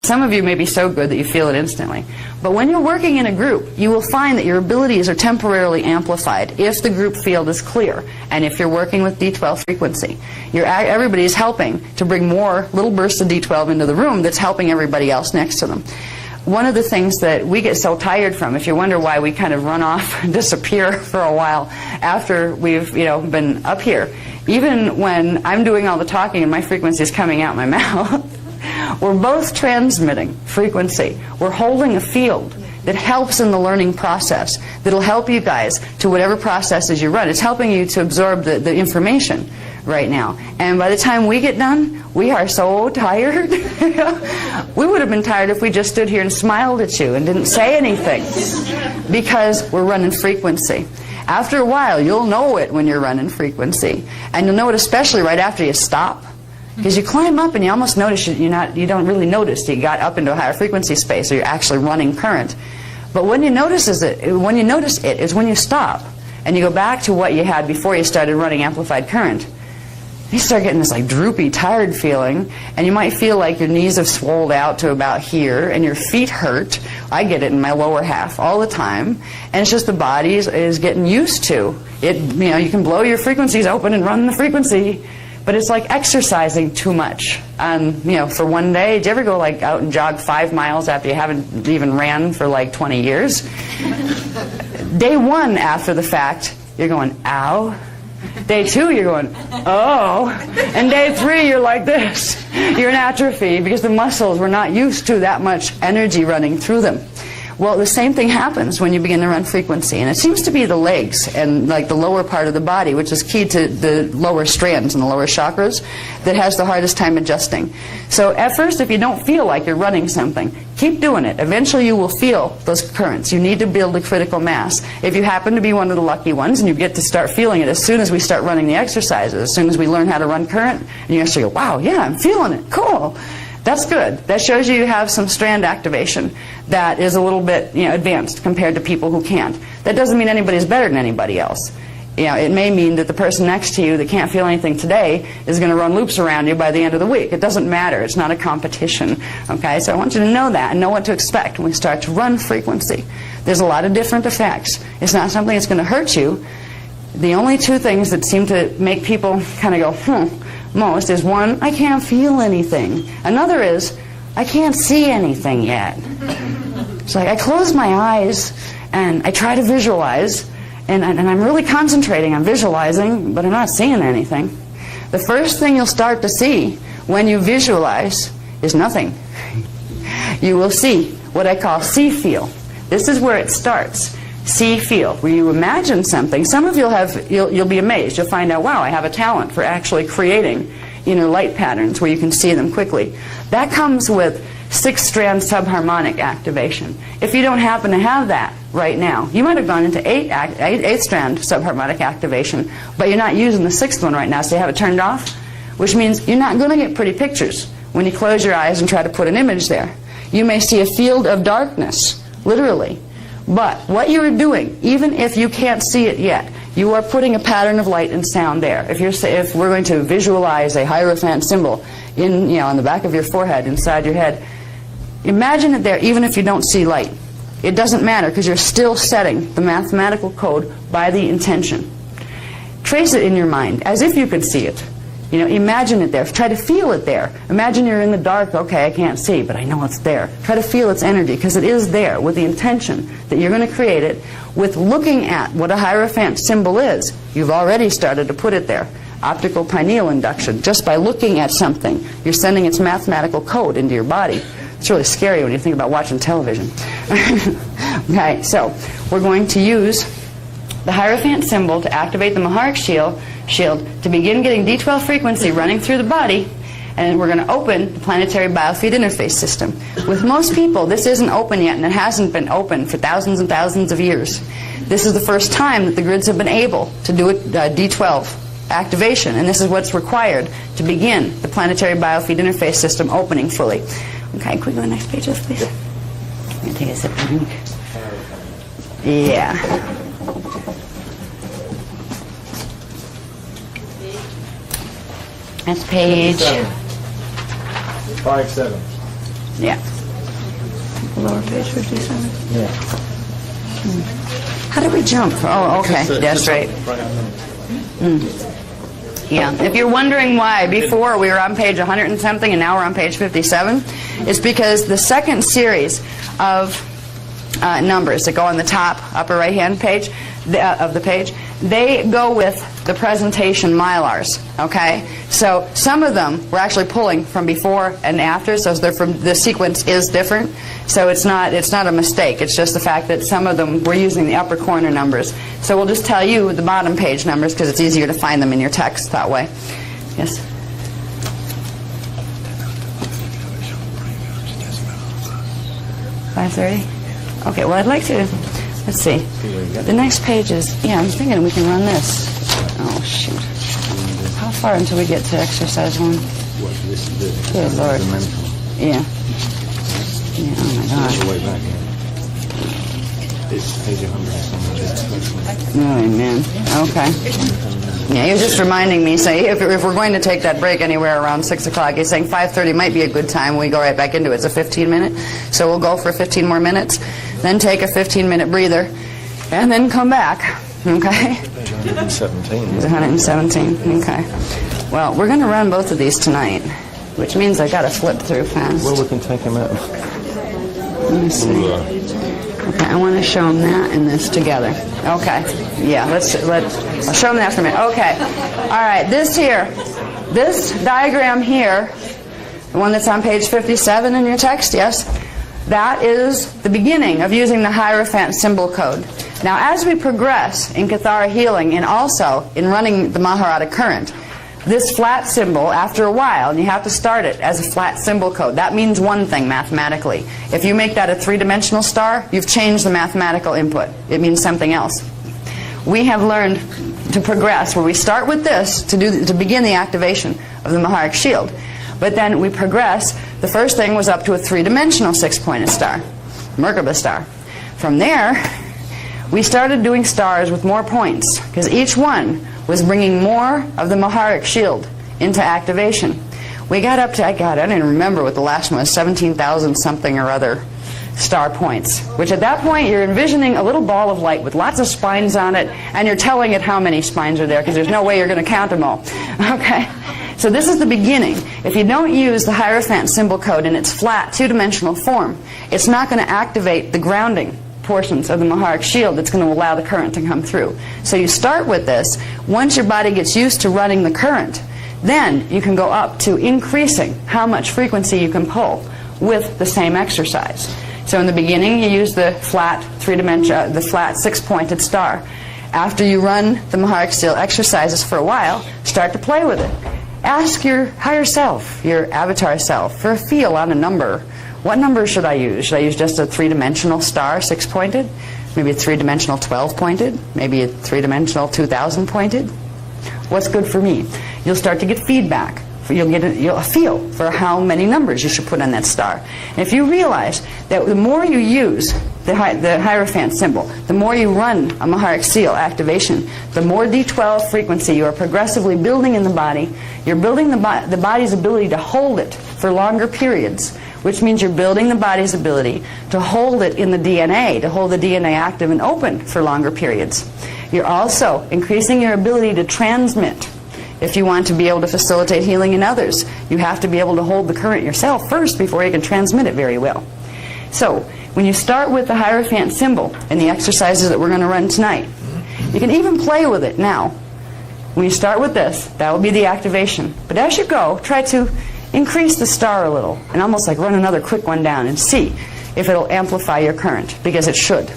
Some of you may be so good that you feel it instantly. But when you're working in a group, you will find that your abilities are temporarily amplified if the group field is clear and if you're working with D12 frequency. Everybody is helping to bring more little bursts of D12 into the room that's helping everybody else next to them. One of the things that we get so tired from, if you wonder why we kind of run off and disappear for a while after we've been up here, even when I'm doing all the talking and my frequency is coming out my mouth, we're both transmitting frequency. We're holding a field that helps in the learning process, that'll help you guys to whatever processes you run. It's helping you to absorb the information right now. And by the time we get done, we are so tired. We would have been tired if we just stood here and smiled at you and didn't say anything, because we're running frequency. After a while, you'll know it when you're running frequency. And you'll know it especially right after you stop. Because you climb up and you almost notice you don't really notice that you got up into a higher frequency space, or you're actually running current. But when you notice it is when you stop and you go back to what you had before you started running amplified current. You start getting this like droopy, tired feeling, and you might feel like your knees have swelled out to about here, and your feet hurt. I get it in my lower half all the time, and it's just the body is getting used to it. You can blow your frequencies open and run the frequency. But it's like exercising too much. For one day, did you ever go like out and jog 5 miles after you haven't even ran for like 20 years? Day 1 after the fact, you're going, ow. Day 2, you're going, oh. And day 3, you're like this. You're in atrophy because the muscles were not used to that much energy running through them. Well, the same thing happens when you begin to run frequency, and it seems to be the legs and like the lower part of the body, which is key to the lower strands and the lower chakras, that has the hardest time adjusting. So at first, if you don't feel like you're running something, keep doing it. Eventually you will feel those currents. You need to build a critical mass. If you happen to be one of the lucky ones and you get to start feeling it as soon as we start running the exercises, as soon as we learn how to run current, and you actually go, wow, yeah, I'm feeling it, cool. That's good. That shows you have some strand activation that is a little bit advanced compared to people who can't. That doesn't mean anybody's better than anybody else. It may mean that the person next to you that can't feel anything today is going to run loops around you by the end of the week. It doesn't matter. It's not a competition. Okay, so I want you to know that and know what to expect when we start to run frequency. There's a lot of different effects. It's not something that's going to hurt you. The only 2 things that seem to make people kind of go, most is, one, I can't feel anything. Another is, I can't see anything yet. It's like I close my eyes and I try to visualize, and I'm really concentrating on visualizing, but I'm not seeing anything. The first thing you'll start to see when you visualize is nothing. You will see what I call see-feel. This is where it starts. See-feel, where you imagine something. Some of you'll be amazed. You'll find out, wow, I have a talent for actually creating light patterns where you can see them quickly. That comes with 6-strand subharmonic activation. If you don't happen to have that right now, you might have gone into 8-strand subharmonic activation, but you're not using the 6th one right now, so you have it turned off, which means you're not going to get pretty pictures when you close your eyes and try to put an image there. You may see a field of darkness, literally. But what you are doing, even if you can't see it yet, you are putting a pattern of light and sound there. If we're going to visualize a Hierophant symbol on the back of your forehead, inside your head, imagine it there even if you don't see light. It doesn't matter, because you're still setting the mathematical code by the intention. Trace it in your mind as if you could see it. Imagine it there. Try to feel it there. Imagine you're in the dark. Okay, I can't see, but I know it's there. Try to feel its energy, because it is there with the intention that you're going to create it with looking at what a Hierophant symbol is. You've already started to put it there. Optical pineal induction. Just by looking at something, you're sending its mathematical code into your body. It's really scary when you think about watching television. Okay, so we're going to use the Hierophant symbol to activate the Maharic shield to begin getting D12 frequency running through the body, and we're going to open the planetary biofeed interface system. With most people, this isn't open yet, and it hasn't been open for thousands and thousands of years. This is the first time that the grids have been able to do a D12 activation, and this is what's required to begin the planetary biofeed interface system opening fully. Okay, can we go to the next page, please? I'm going to take a sip of drink. Yeah. That's page 5-7. Yeah. Lower page 57? Yeah. How did we jump? Oh, okay. That's right. Yeah. If you're wondering why before we were on page 100 and something and now we're on page 57, it's because the second series of numbers that go on the top upper right-hand page of the page, they go with the presentation milars. Okay, so some of them we're actually pulling from before and after, so they're from the sequence is different. So it's not a mistake. It's just the fact that some of them we're using the upper corner numbers. So we'll just tell you the bottom page numbers because it's easier to find them in your text that way. Yes. $5:30. Okay, well, I'd like to, let's see. The next page is, yeah, I'm thinking we can run this. Oh, shoot. How far until we get to exercise 1? Good Lord. Yeah. Yeah, oh, my God. Oh, man. Okay. Yeah, you're just reminding me, say, if we're going to take that break anywhere around 6 o'clock, you're saying 5:30 might be a good time. We go right back into it. It's a 15-minute. So we'll go for 15 more minutes, then take a 15-minute breather, and then come back. Okay? 117. It's 117. Okay. Well, we're going to run both of these tonight, which means I got to flip through fast. Well, we can take them out. Let me see. Okay, I want to show them that and this together. Okay. Yeah, I'll show them that for a minute. Okay. All right, this diagram here, the one that's on page 57 in your text, yes, that is the beginning of using the Hierophant symbol code. Now, as we progress in Kathara healing and also in running the Maharata current, this flat symbol, after a while, and you have to start it as a flat symbol code. That means one thing mathematically. If you make that a three-dimensional star, you've changed the mathematical input. It means something else. We have learned to progress where we start with this to begin the activation of the Maharic shield. But then we progress. The first thing was up to a three-dimensional six-pointed star, Merkaba star. From there, we started doing stars with more points because each one was bringing more of the Maharic shield into activation. We got up to, I don't even remember what the last one was, 17,000 something or other star points, which at that point you're envisioning a little ball of light with lots of spines on it, and you're telling it how many spines are there because there's no way you're going to count them all. Okay? So this is the beginning. If you don't use the Hierophant symbol code in its flat two-dimensional form, it's not going to activate the grounding portions of the Maharic shield that's going to allow the current to come through. So you start with this. Once your body gets used to running the current, then you can go up to increasing how much frequency you can pull with the same exercise. So in the beginning, you use the flat the flat six-pointed star. After you run the Maharic shield exercises for a while, start to play with it. Ask your higher self, your avatar self, for a feel on a number. What number should I use? Should I use just a three-dimensional star, six-pointed? Maybe a three-dimensional 12-pointed? Maybe a three-dimensional 2,000-pointed? What's good for me? You'll start to get feedback. You'll get a feel for how many numbers you should put on that star. And if you realize that the more you use the Hierophant symbol, the more you run a Maharic seal activation, the more D12 frequency you are progressively building in the body. You're building the body's ability to hold it for longer periods, which means you're building the body's ability to hold it in the DNA, to hold the DNA active and open for longer periods. You're also increasing your ability to transmit. If you want to be able to facilitate healing in others, you have to be able to hold the current yourself first before you can transmit it very well. So, when you start with the Hierophant symbol in the exercises that we're going to run tonight, you can even play with it now. When you start with this, that will be the activation. But as you go, try to increase the star a little and almost like run another quick one down and see if it'll amplify your current, because it should.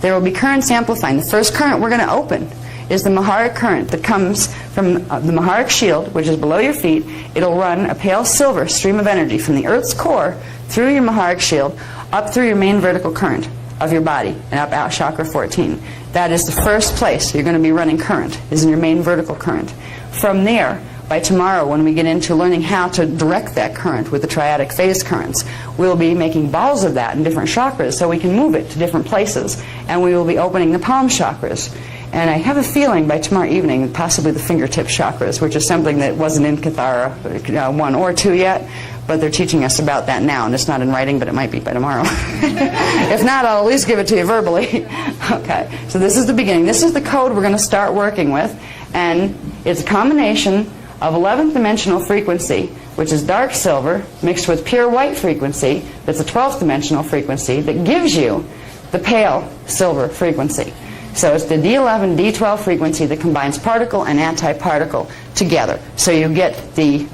There will be currents amplifying. The first current we're going to open is the Maharic current that comes from the Maharic shield, which is below your feet. It'll run a pale silver stream of energy from the Earth's core through your Maharic shield up through your main vertical current of your body and up out chakra 14. That is the first place you're going to be running current, is in your main vertical current. From there, by tomorrow, when we get into learning how to direct that current with the triadic phase currents, we'll be making balls of that in different chakras so we can move it to different places, and we will be opening the palm chakras. And I have a feeling by tomorrow evening, possibly the fingertip chakras, which is something that wasn't in Kathara 1 or 2 yet, but they're teaching us about that now, and it's not in writing, but it might be by tomorrow. If not, I'll at least give it to you verbally. Okay, so this is the beginning. This is the code we're going to start working with, and it's a combination of 11th dimensional frequency, which is dark silver, mixed with pure white frequency, that's a 12th dimensional frequency, that gives you the pale silver frequency. So it's the D11, D12 frequency that combines particle and antiparticle together. So you get the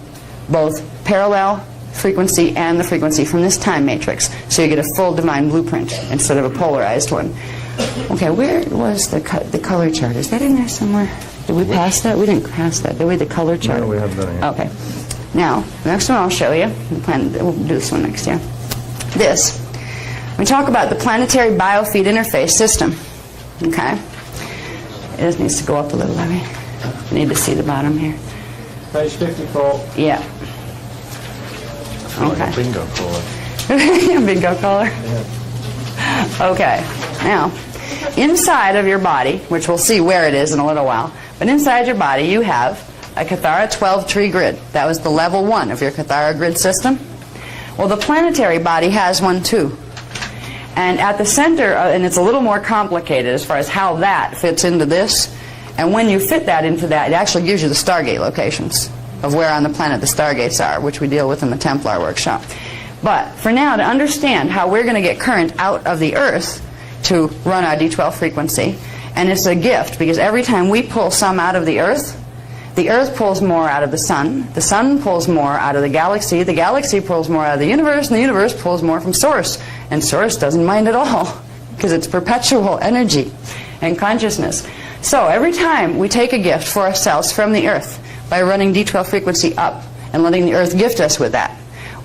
both parallel frequency and the frequency from this time matrix. So you get a full divine blueprint instead of a polarized one. Okay, where was the color chart? Is that in there somewhere? Did we pass that? We didn't pass that, did we? The color chart? No, we haven't done it yet. Okay. Now, the next one I'll show you. We'll do this one next year. This. We talk about the planetary biofeed interface system. Okay? It just needs to go up a little, I mean. I need to see the bottom here. Page 54. Yeah. Like Okay. a bingo caller. Bingo caller. Yeah. Okay. Now, inside of your body, which we'll see where it is in a little while, but inside your body you have a Kathara 12-tree grid. That was the level 1 of your Kathara grid system. Well, the planetary body has one too. And at the center, and it's a little more complicated as far as how that fits into this, and when you fit that into that, it actually gives you the Stargate locations of where on the planet the Stargates are, which we deal with in the Templar workshop. But for now, to understand how we're going to get current out of the Earth to run our D12 frequency, and it's a gift because every time we pull some out of the Earth pulls more out of the Sun pulls more out of the galaxy pulls more out of the universe, and the universe pulls more from Source. And Source doesn't mind at all because it's perpetual energy and consciousness. So every time we take a gift for ourselves from the Earth by running D12 frequency up and letting the Earth gift us with that,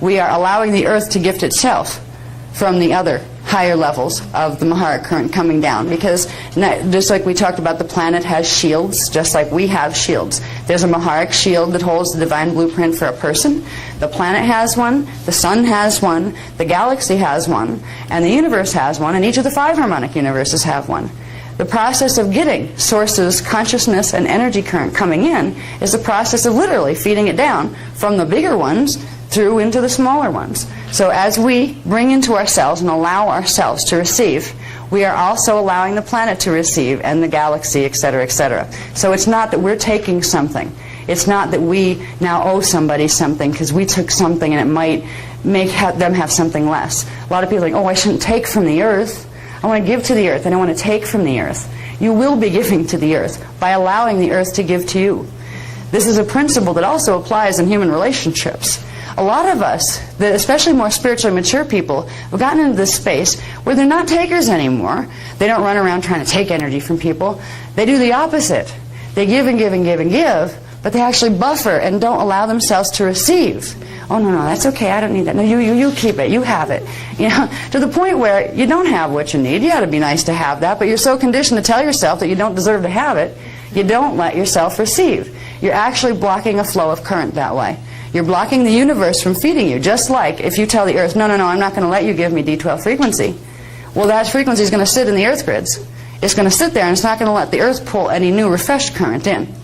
we are allowing the Earth to gift itself from the other higher levels of the Mahara current coming down, because just like we talked about, the planet has shields, just like we have shields. There's a Maharic shield that holds the divine blueprint for a person. The planet has one, the sun has one, the galaxy has one, and the universe has one, and each of the 5 harmonic universes have one. The process of getting Source's consciousness and energy current coming in is the process of literally feeding it down from the bigger ones through into the smaller ones. So as we bring into ourselves and allow ourselves to receive, we are also allowing the planet to receive, and the galaxy, etc., etc. So it's not that we're taking something. It's not that we now owe somebody something because we took something and it might make them have something less. A lot of people think, oh, I shouldn't take from the Earth. I want to give to the Earth. I don't want to take from the Earth. You will be giving to the Earth by allowing the Earth to give to you. This is a principle that also applies in human relationships. A lot of us, especially more spiritually mature people, have gotten into this space where they're not takers anymore. They don't run around trying to take energy from people. They do the opposite. They give and give and give and give, but they actually buffer and don't allow themselves to receive. Oh, no, that's okay, I don't need that. No, you keep it, you have it. You know, to the point where you don't have what you need. You ought to be nice to have that, but you're so conditioned to tell yourself that you don't deserve to have it, you don't let yourself receive. You're actually blocking a flow of current that way. You're blocking the universe from feeding you, just like if you tell the Earth, no, I'm not going to let you give me D12 frequency. Well, that frequency is going to sit in the Earth grids. It's going to sit there, and it's not going to let the Earth pull any new refreshed current in.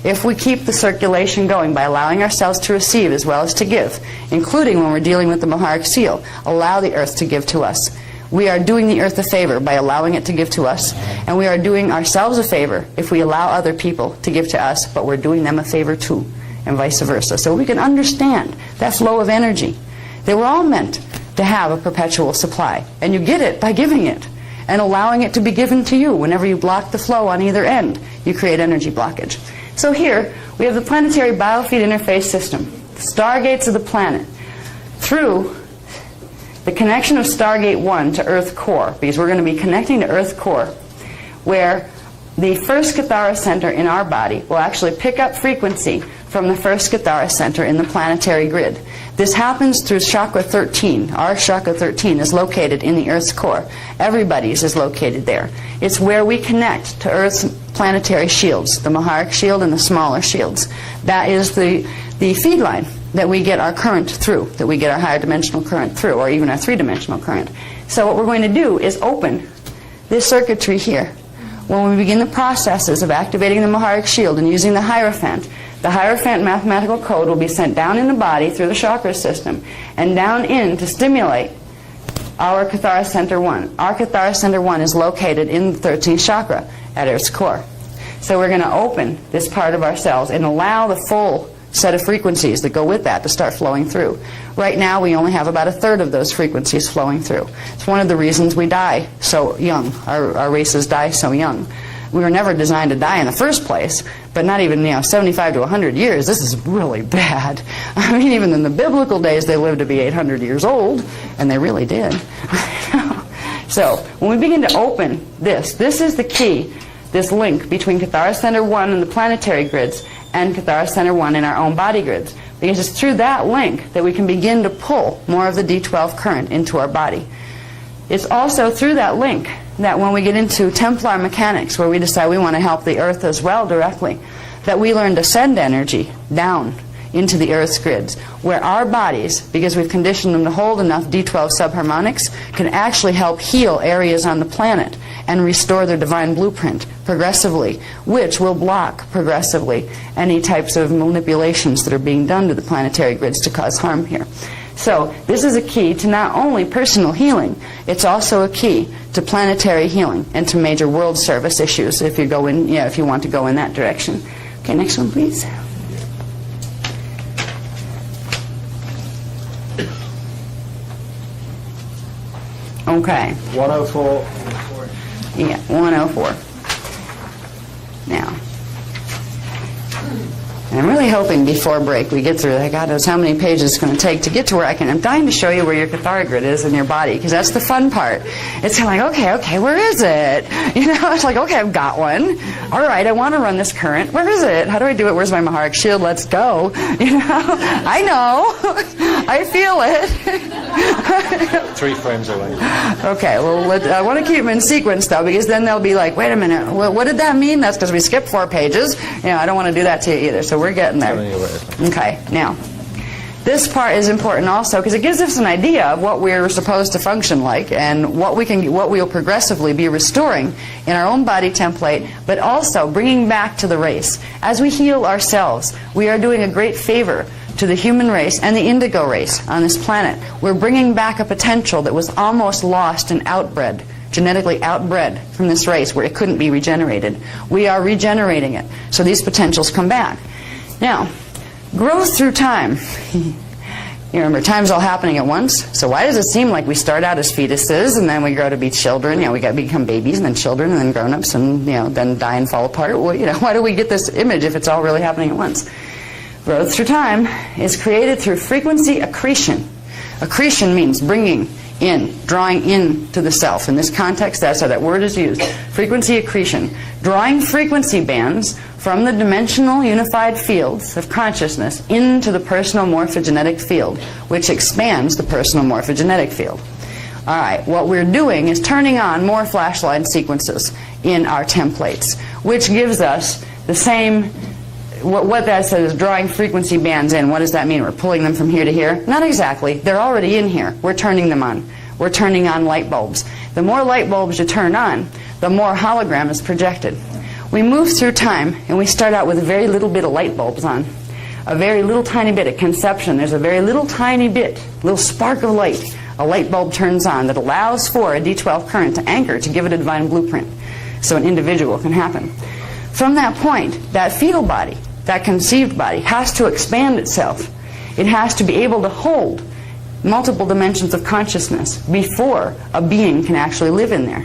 If we keep the circulation going by allowing ourselves to receive as well as to give, including when we're dealing with the Maharic seal, allow the Earth to give to us. We are doing the Earth a favor by allowing it to give to us, and we are doing ourselves a favor if we allow other people to give to us, but we're doing them a favor too, and vice versa. So we can understand that flow of energy. They were all meant to have a perpetual supply, and you get it by giving it and allowing it to be given to you. Whenever you block the flow on either end, you create energy blockage. So here we have the planetary biofeed interface system, the stargates of the planet, through the connection of Stargate 1 to Earth core, because we're going to be connecting to Earth core, where the first Kathara center in our body will actually pick up frequency from the first Kathara center in the planetary grid. This happens through chakra 13. Our chakra 13 is located in the Earth's core. Everybody's is located there. It's where we connect to Earth's planetary shields, the Maharic shield and the smaller shields. That is the feed line that we get our current through, that we get our higher dimensional current through, or even our 3-dimensional current. So what we're going to do is open this circuitry here. When we begin the processes of activating the Maharic shield and using the Hierophant, The Hierophant mathematical code will be sent down in the body through the chakra system and down in to stimulate our Kathara Center 1. Our Kathara Center 1 is located in the 13th chakra at Earth's core. So we're going to open this part of ourselves and allow the full set of frequencies that go with that to start flowing through. Right now we only have about a third of those frequencies flowing through. It's one of the reasons we die so young. Our races die so young. We were never designed to die in the first place, but not even 75 to 100 years. This is really bad. I mean, even in the biblical days they lived to be 800 years old, and they really did. So when we begin to open this is the key, this link between Kathara Center 1 and the planetary grids and Kathara Center 1 in our own body grids. Because it's through that link that we can begin to pull more of the D12 current into our body. It's also through that link that when we get into Templar mechanics, where we decide we want to help the Earth as well directly, that we learn to send energy down into the Earth's grids, where our bodies, because we've conditioned them to hold enough D12 subharmonics, can actually help heal areas on the planet and restore their divine blueprint progressively, which will block progressively any types of manipulations that are being done to the planetary grids to cause harm here. So this is a key to not only personal healing, it's also a key to planetary healing and to major world service issues if you go in, if you want to go in that direction. Okay, next one, please. Okay. 104. Yeah, 104. Now, and I'm really hoping before break we get through that. God knows how many pages it's going to take to get to where I'm dying to show you where your Kathara grid is in your body, because that's the fun part. It's kind of like, okay, where is it? It's like, okay, I've got one. All right, I want to run this current. Where is it? How do I do it? Where's my Maharic shield? Let's go. I know. I feel it. 3 frames away. Okay, well, I want to keep them in sequence, though, because then they'll be like, wait a minute, what did that mean? That's because we skipped 4 pages. I don't want to do that to you either, so we're getting there. Okay, now, this part is important also because it gives us an idea of what we're supposed to function like and what we'll progressively be restoring in our own body template, but also bringing back to the race. As we heal ourselves, we are doing a great favor to the human race and the indigo race on this planet. We're bringing back a potential that was almost lost and outbred, genetically outbred from this race where it couldn't be regenerated. We are regenerating it, so these potentials come back. Now, growth through time. You remember, time's all happening at once. So why does it seem like we start out as fetuses and then we grow to be children? We become babies and then children and then grown-ups and then die and fall apart. Well, why do we get this image if it's all really happening at once? Growth through time is created through frequency accretion. Accretion means bringing in, drawing in to the self. In this context, that's how that word is used. Frequency accretion. Drawing frequency bands from the dimensional unified fields of consciousness into the personal morphogenetic field, which expands the personal morphogenetic field. All right, what we're doing is turning on more flashlight sequences in our templates, which gives us the same. What that says is drawing frequency bands in. What does that mean? We're pulling them from here to here? Not exactly. They're already in here. We're turning them on. We're turning on light bulbs. The more light bulbs you turn on, the more hologram is projected. We move through time, and we start out with a very little bit of light bulbs on. A very little tiny bit at conception. There's a very little tiny bit, little spark of light. A light bulb turns on that allows for a D12 current to anchor, to give it a divine blueprint, so an individual can happen. From that point, that fetal body, that conceived body, has to expand itself. It has to be able to hold multiple dimensions of consciousness before a being can actually live in there.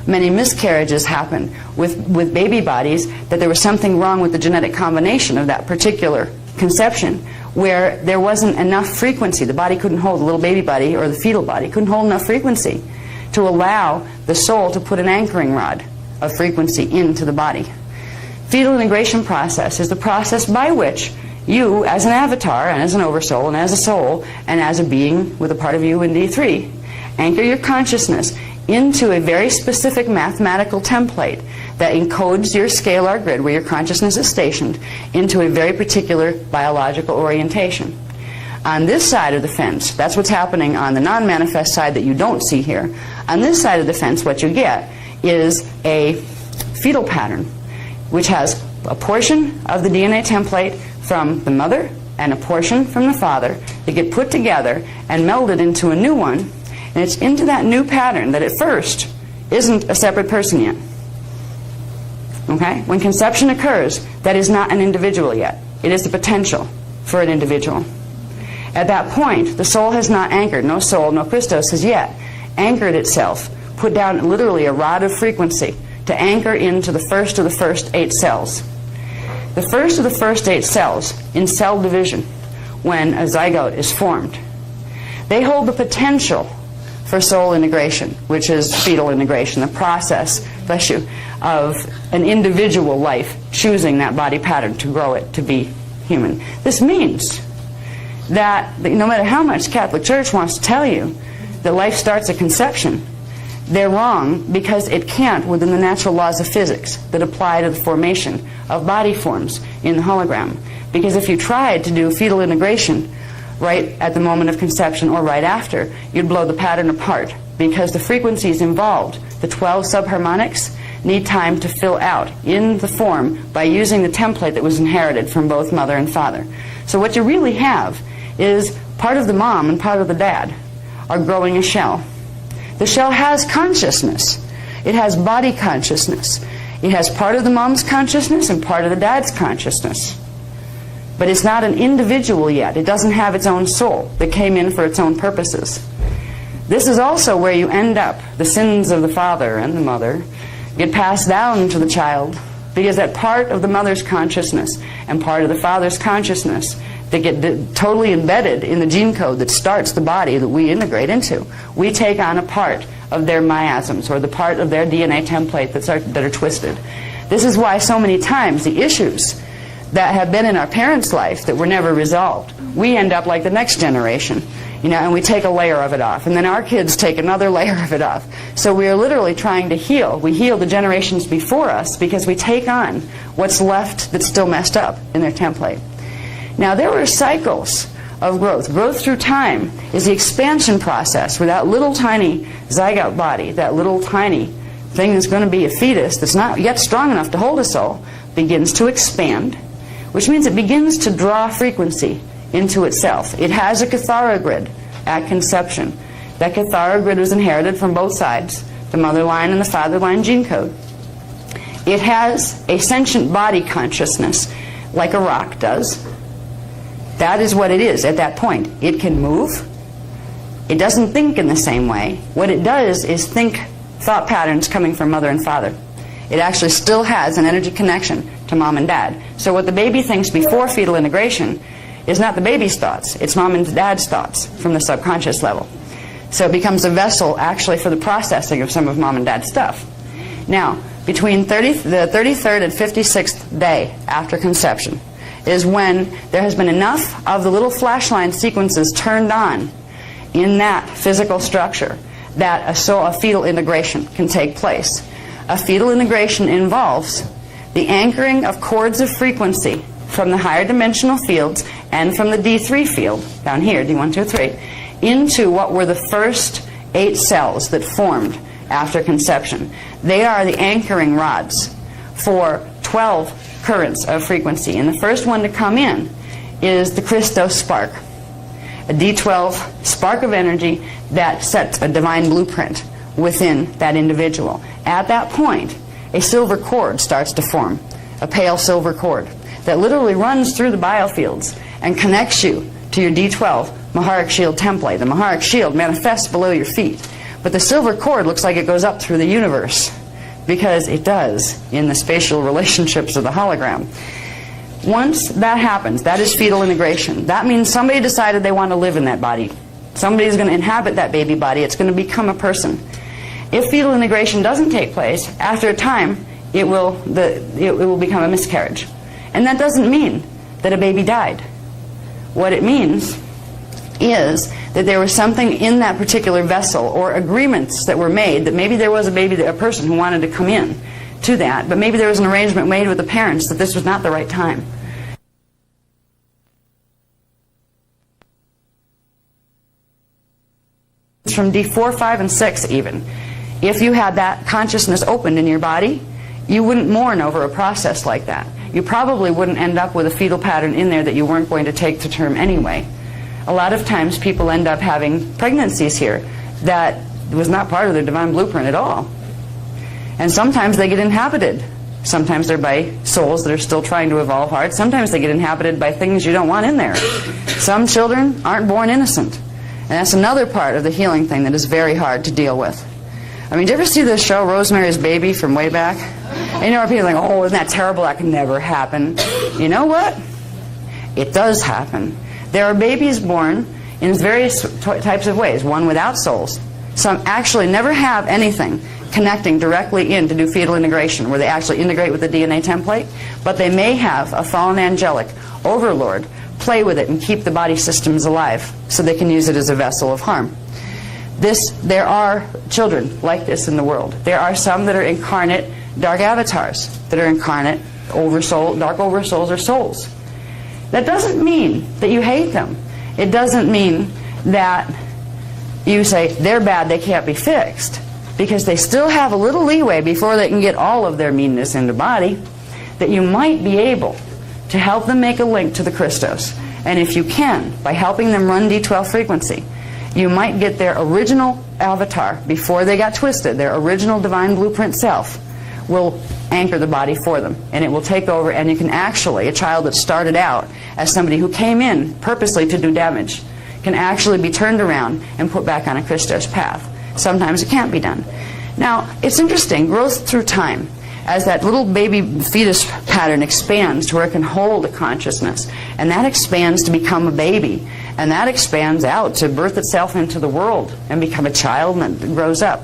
Many miscarriages happen with baby bodies that there was something wrong with the genetic combination of that particular conception, where there wasn't enough frequency. The body couldn't hold, the little baby body or the fetal body couldn't hold enough frequency to allow the soul to put an anchoring rod of frequency into the body. Fetal integration process is the process by which you, as an avatar, and as an oversoul, and as a soul, and as a being with a part of you in D3, anchor your consciousness into a very specific mathematical template that encodes your scalar grid, where your consciousness is stationed, into a very particular biological orientation. On this side of the fence, that's what's happening on the non-manifest side that you don't see here. On this side of the fence, what you get is a fetal pattern, which has a portion of the DNA template from the mother and a portion from the father. They get put together and melded into a new one, and it's into that new pattern that at first isn't a separate person yet. Okay? When conception occurs, that is not an individual yet. It is the potential for an individual. At that point, the soul has not anchored. No soul, no Christos has yet anchored itself, put down literally a rod of frequency to anchor into the first of the first 8 cells. The first of the first 8 cells in cell division, when a zygote is formed, they hold the potential for soul integration, which is fetal integration, the process, bless you, of an individual life choosing that body pattern to grow it to be human. This means that no matter how much Catholic Church wants to tell you that life starts at conception, they're wrong, because it can't within the natural laws of physics that apply to the formation of body forms in the hologram. Because if you tried to do fetal integration right at the moment of conception or right after, you'd blow the pattern apart, because the frequencies involved, the 12 subharmonics, need time to fill out in the form by using the template that was inherited from both mother and father. So what you really have is part of the mom and part of the dad are growing a shell. The shell has consciousness. It has body consciousness. It has part of the mom's consciousness and part of the dad's consciousness. But it's not an individual yet. It doesn't have its own soul that came in for its own purposes. This is also where you end up. The sins of the father and the mother get passed down to the child, because that part of the mother's consciousness and part of the father's consciousness that get totally embedded in the gene code that starts the body that we integrate into, we take on a part of their miasms, or the part of their DNA template that are twisted. This is why so many times the issues that have been in our parents' life that were never resolved, we end up like the next generation, and we take a layer of it off, and then our kids take another layer of it off. So we are literally trying to heal. We heal the generations before us because we take on what's left that's still messed up in their template. Now, there were cycles of growth. Growth through time is the expansion process where that little tiny zygote body, that little tiny thing that's going to be a fetus that's not yet strong enough to hold a soul, begins to expand, which means it begins to draw frequency into itself. It has a Kathara grid at conception. That Kathara grid was inherited from both sides, the mother line and the father line gene code. It has a sentient body consciousness, like a rock does. That is what it is at that point. It can move. It doesn't think in the same way. What it does is think thought patterns coming from mother and father. It actually still has an energy connection to mom and dad. So what the baby thinks before fetal integration is not the baby's thoughts. It's mom and dad's thoughts from the subconscious level. So it becomes a vessel actually for the processing of some of mom and dad's stuff. Now, between the 33rd and 56th day after conception is when there has been enough of the little flashline sequences turned on in that physical structure that a fetal integration can take place. A fetal integration involves the anchoring of cords of frequency from the higher dimensional fields and from the D3 field, down here, D1, 2, 3, into what were the first 8 cells that formed after conception. They are the anchoring rods for 12 currents of frequency. And the first one to come in is the Christos spark, a D12 spark of energy that sets a divine blueprint within that individual. At that point, a silver cord starts to form, a pale silver cord that literally runs through the biofields and connects you to your D12 Maharic shield template. The Maharic shield manifests below your feet, but the silver cord looks like it goes up through the universe, because it does in the spatial relationships of the hologram. Once that happens, that is fetal integration. That means somebody decided they want to live in that body. Somebody's going to inhabit that baby body. It's going to become a person. If fetal integration doesn't take place, after a time, it will become a miscarriage. And that doesn't mean that a baby died. What it means is that there was something in that particular vessel, or agreements that were made, that maybe there was a person who wanted to come in to that, but maybe there was an arrangement made with the parents that this was not the right time. From D4, 5, and 6 even. If you had that consciousness opened in your body, you wouldn't mourn over a process like that. you probably wouldn't end up with a fetal pattern in there that you weren't going to take to term anyway. A lot of times people end up having pregnancies here that was not part of their divine blueprint at all. And sometimes they get inhabited. Sometimes they're by souls that are still trying to evolve hard. Sometimes they get inhabited by things you don't want in there. Some children aren't born innocent. And that's another part of the healing thing that is very hard to deal with. I mean, did you ever see the show Rosemary's Baby from way back? And you know, people are like, oh, isn't that terrible? That can never happen. You know what? It does happen. There are babies born in various types of ways. One without souls. Some actually never have anything connecting directly in to do fetal integration, where they actually integrate with the DNA template, but they may have a fallen angelic overlord play with it and keep the body systems alive so they can use it as a vessel of harm. There are children like this in the world. There are some that are incarnate dark avatars, that are incarnate dark oversouls or souls. That doesn't mean that you hate them. It doesn't mean that you say they're bad, they can't be fixed, because they still have a little leeway before they can get all of their meanness into body, that you might be able to help them make a link to the Christos. And if you can, by helping them run D12 frequency, you might get their original avatar before they got twisted. Their original divine blueprint self will anchor the body for them, and it will take over, and you can actually, a child that started out as somebody who came in purposely to do damage, can actually be turned around and put back on a Christos path. Sometimes it can't be done. Now, it's interesting, growth through time. As that little baby fetus pattern expands to where it can hold a consciousness, and that expands to become a baby, and that expands out to birth itself into the world and become a child and then grows up.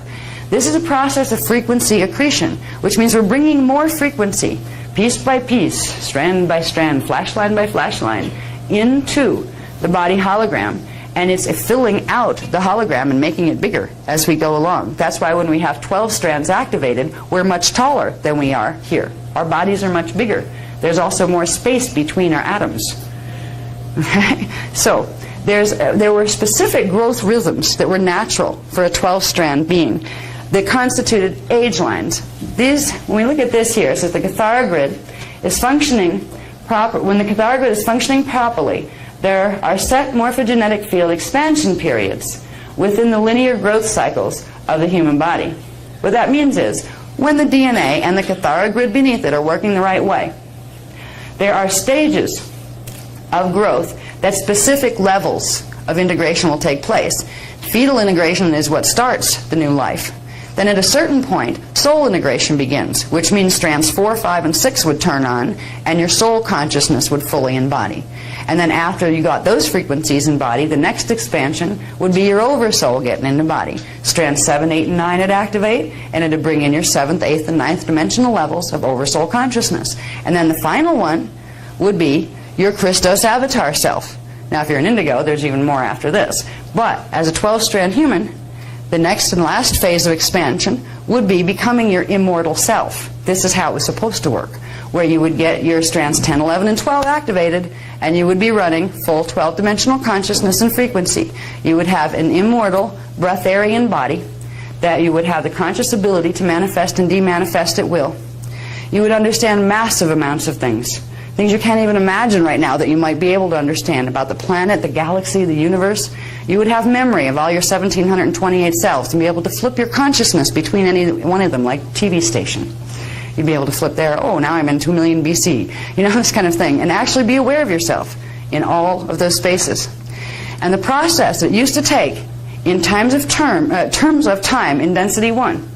This is a process of frequency accretion, which means we're bringing more frequency, piece by piece, strand by strand, flash line by flash line, into the body hologram. And it's filling out the hologram and making it bigger as we go along. That's why when we have 12 strands activated, we're much taller than we are here. Our bodies are much bigger. There's also more space between our atoms. So there were specific growth rhythms that were natural for a 12-strand being that constituted age lines. These, when we look at this here, it says the Kathara grid is functioning proper. When the Kathara grid is functioning properly, there are set morphogenetic field expansion periods within the linear growth cycles of the human body. What that means is, when the DNA and the Kathara grid beneath it are working the right way, there are stages of growth that specific levels of integration will take place. Fetal integration is what starts the new life. Then at a certain point, soul integration begins, which means strands 4, 5, and 6 would turn on, and your soul consciousness would fully embody. And then after you got those frequencies in body, the next expansion would be your oversoul getting into body. Strands 7, 8, and 9 would activate, and it would bring in your 7th, 8th, and 9th dimensional levels of oversoul consciousness. And then the final one would be your Christos avatar self. Now if you're an indigo, there's even more after this. But as a 12-strand human, the next and last phase of expansion would be becoming your immortal self. This is how it was supposed to work, where you would get your strands 10, 11, and 12 activated, and you would be running full 12-dimensional consciousness and frequency. You would have an immortal, breatharian body that you would have the conscious ability to manifest and demanifest at will. You would understand massive amounts of things you can't even imagine right now that you might be able to understand about the planet, the galaxy, the universe. You would have memory of all your 1,728 selves and be able to flip your consciousness between any one of them, like TV station. You'd be able to flip there, oh, now I'm in 2 million BC, you know, this kind of thing, and actually be aware of yourself in all of those spaces. And the process that used to take in terms of time in density 1,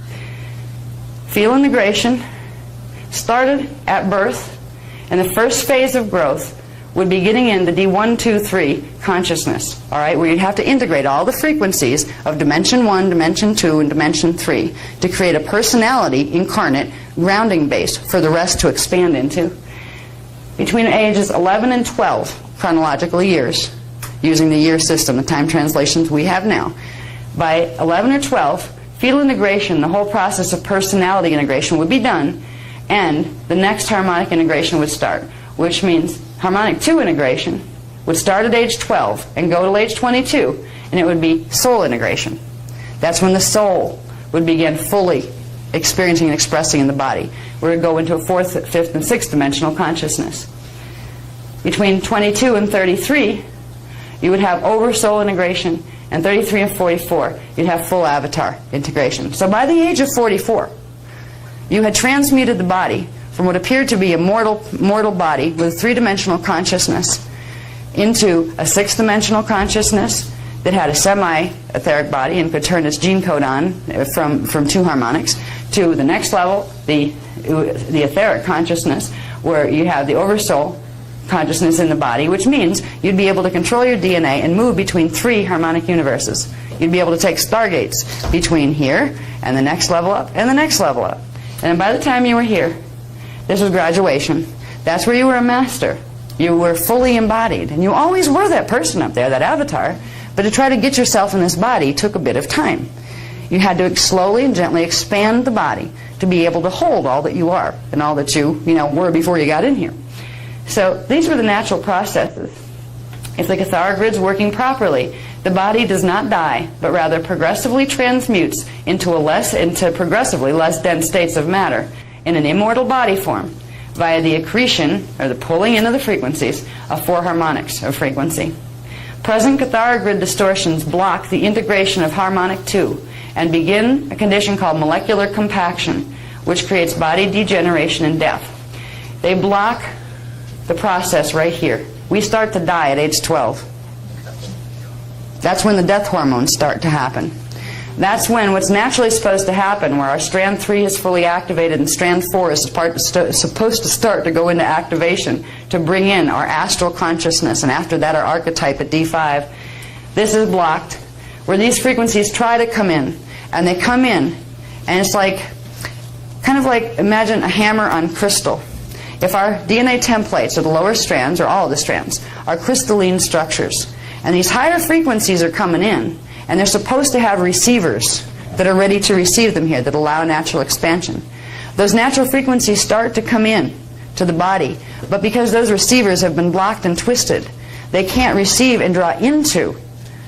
fetal integration started at birth, and the first phase of growth would be getting in the D1, 2, 3 consciousness, all right, where you'd have to integrate all the frequencies of dimension 1, dimension 2, and dimension 3 to create a personality incarnate grounding base for the rest to expand into. Between ages 11 and 12 chronological years, using the year system, the time translations we have now, by 11 or 12, fetal integration, the whole process of personality integration would be done, and the next harmonic integration would start, which means harmonic 2 integration would start at age 12 and go to age 22, and it would be soul integration. That's when the soul would begin fully experiencing and expressing in the body. We're going to go into a fourth, fifth, and sixth dimensional consciousness. Between 22 and 33, you would have oversoul integration, and 33 and 44, you'd have full avatar integration. So by the age of 44, you had transmuted the body from what appeared to be a mortal body with three-dimensional consciousness into a six-dimensional consciousness that had a semi-etheric body and could turn its gene code on from two harmonics to the next level, the etheric consciousness, where you have the oversoul consciousness in the body, which means you'd be able to control your DNA and move between three harmonic universes. You'd be able to take stargates between here and the next level up and the next level up. And by the time you were here, this was graduation. That's where you were a master. You were fully embodied. And you always were that person up there, that avatar. But to try to get yourself in this body took a bit of time. You had to slowly and gently expand the body to be able to hold all that you are and all that you were before you got in here. So these were the natural processes. If the Kathara grid's working properly, the body does not die, but rather progressively transmutes into progressively less dense states of matter in an immortal body form via the accretion, or the pulling in of the frequencies, of four harmonics of frequency. Present Kathara grid distortions block the integration of harmonic 2 and begin a condition called molecular compaction, which creates body degeneration and death. They block the process right here. We start to die at age 12. That's when the death hormones start to happen. That's when what's naturally supposed to happen, where our strand 3 is fully activated and strand 4 is supposed to start to go into activation to bring in our astral consciousness, and after that our archetype at D5. This is blocked, where these frequencies try to come in, and they come in, and it's kind of like, imagine a hammer on crystal. If our DNA templates, or the lower strands, or all of the strands, are crystalline structures, and these higher frequencies are coming in, and they're supposed to have receivers that are ready to receive them here, that allow natural expansion. Those natural frequencies start to come in to the body, but because those receivers have been blocked and twisted, they can't receive and draw into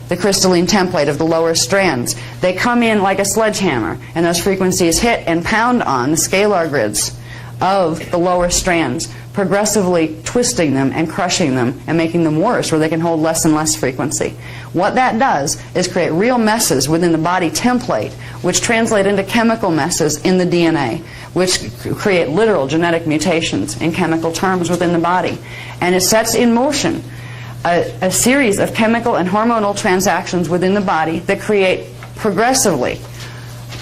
the crystalline template of the lower strands. They come in like a sledgehammer, and those frequencies hit and pound on the scalar grids of the lower strands, progressively twisting them and crushing them and making them worse, where they can hold less and less frequency. What that does is create real messes within the body template, which translate into chemical messes in the DNA, which create literal genetic mutations in chemical terms within the body. And it sets in motion a series of chemical and hormonal transactions within the body that create progressively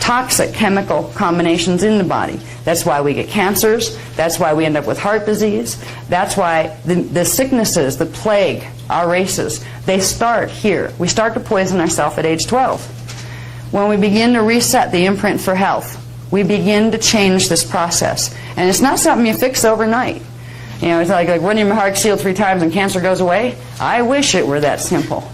toxic chemical combinations in the body. That's why we get cancers. That's why we end up with heart disease. That's why the sicknesses that plague our races, they start here. We start to poison ourselves at age 12. When we begin to reset the imprint for health, we begin to change this process. And it's not something you fix overnight. It's like running your heart sealed 3 times and cancer goes away. I wish it were that simple.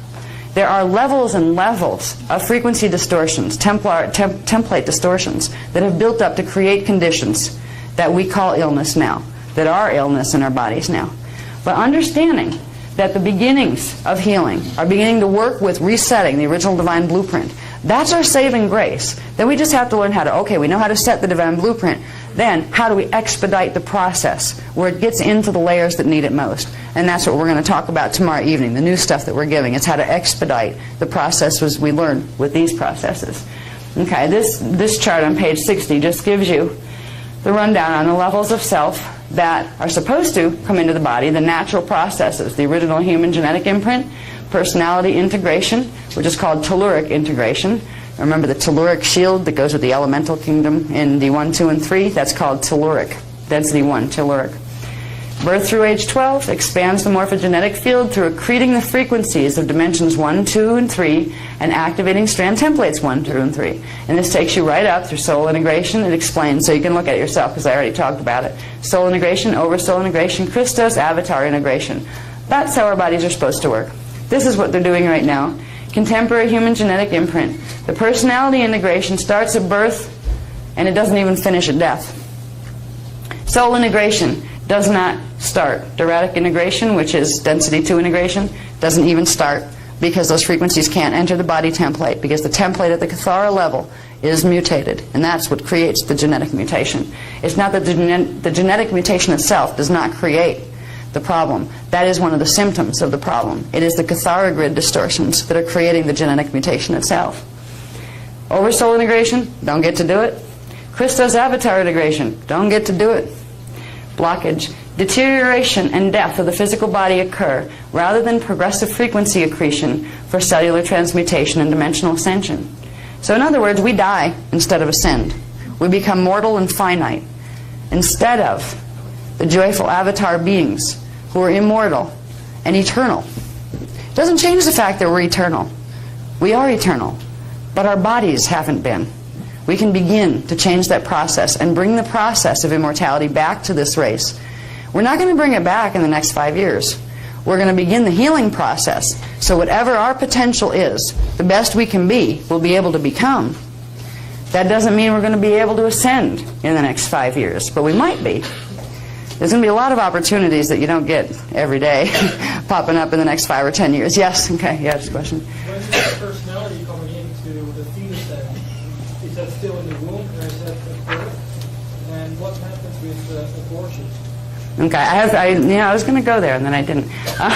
There are levels and levels of frequency distortions, template distortions, that have built up to create conditions that we call illness now, that are illness in our bodies now. But understanding that the beginnings of healing are beginning to work with resetting the original divine blueprint, that's our saving grace. Then we just have to learn how to, okay, we know how to set the divine blueprint. Then, how do we expedite the process where it gets into the layers that need it most? And that's what we're going to talk about tomorrow evening, the new stuff that we're giving. It's how to expedite the processes we learn with these processes. Okay, this chart on page 60 just gives you the rundown on the levels of self that are supposed to come into the body, the natural processes, the original human genetic imprint, personality integration, which is called telluric integration. Remember the telluric shield that goes with the elemental kingdom in D1, 2, and 3? That's called telluric. Density 1, telluric. Birth through age 12 expands the morphogenetic field through accreting the frequencies of dimensions 1, 2, and 3 and activating strand templates 1, 2, and 3. And this takes you right up through soul integration. It explains, so you can look at it yourself because I already talked about it. Soul integration, oversoul integration, Christos, avatar integration. That's how our bodies are supposed to work. This is what they're doing right now. Contemporary human genetic imprint. The personality integration starts at birth and it doesn't even finish at death. Soul integration does not start. Diratic integration, which is density 2 integration, doesn't even start because those frequencies can't enter the body template, because the template at the Kathara level is mutated, and that's what creates the genetic mutation. It's not that the genetic mutation itself does not create the problem. That is one of the symptoms of the problem. It is the Kathara grid distortions that are creating the genetic mutation itself. Oversoul integration, don't get to do it. Christos avatar integration, don't get to do it. Blockage. Deterioration and death of the physical body occur rather than progressive frequency accretion for cellular transmutation and dimensional ascension. So in other words, we die instead of ascend. We become mortal and finite instead of the joyful avatar beings who are immortal and eternal. It doesn't change the fact that we're eternal. We are eternal, but our bodies haven't been. We can begin to change that process and bring the process of immortality back to this race. We're not going to bring it back in the next 5 years. We're going to begin the healing process. So whatever our potential is, the best we can be, we'll be able to become. That doesn't mean we're going to be able to ascend in the next 5 years, but we might be. There's going to be a lot of opportunities that you don't get every day popping up in the next 5 or 10 years. Yes? Okay, yes, question. When is the personality coming into the fetus then? Is that still in the womb, or is that at birth? And what happens with abortion? Okay, I was going to go there, and then I didn't. All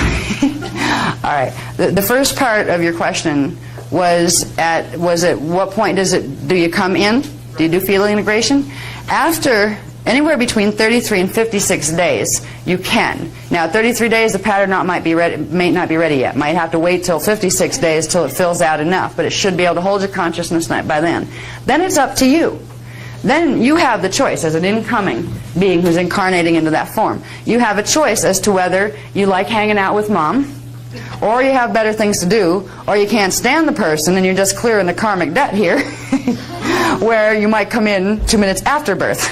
right. The first part of your question was at what point do you come in? Do you do fetal integration? After anywhere between 33 and 56 days, you can. Now, at 33 days, the pattern knot may not be ready yet. Might have to wait till 56 days till it fills out enough, but it should be able to hold your consciousness by then. Then it's up to you. Then you have the choice as an incoming being who's incarnating into that form. You have a choice as to whether you like hanging out with mom, or you have better things to do, or you can't stand the person and you're just clearing the karmic debt here, where you might come in 2 minutes after birth.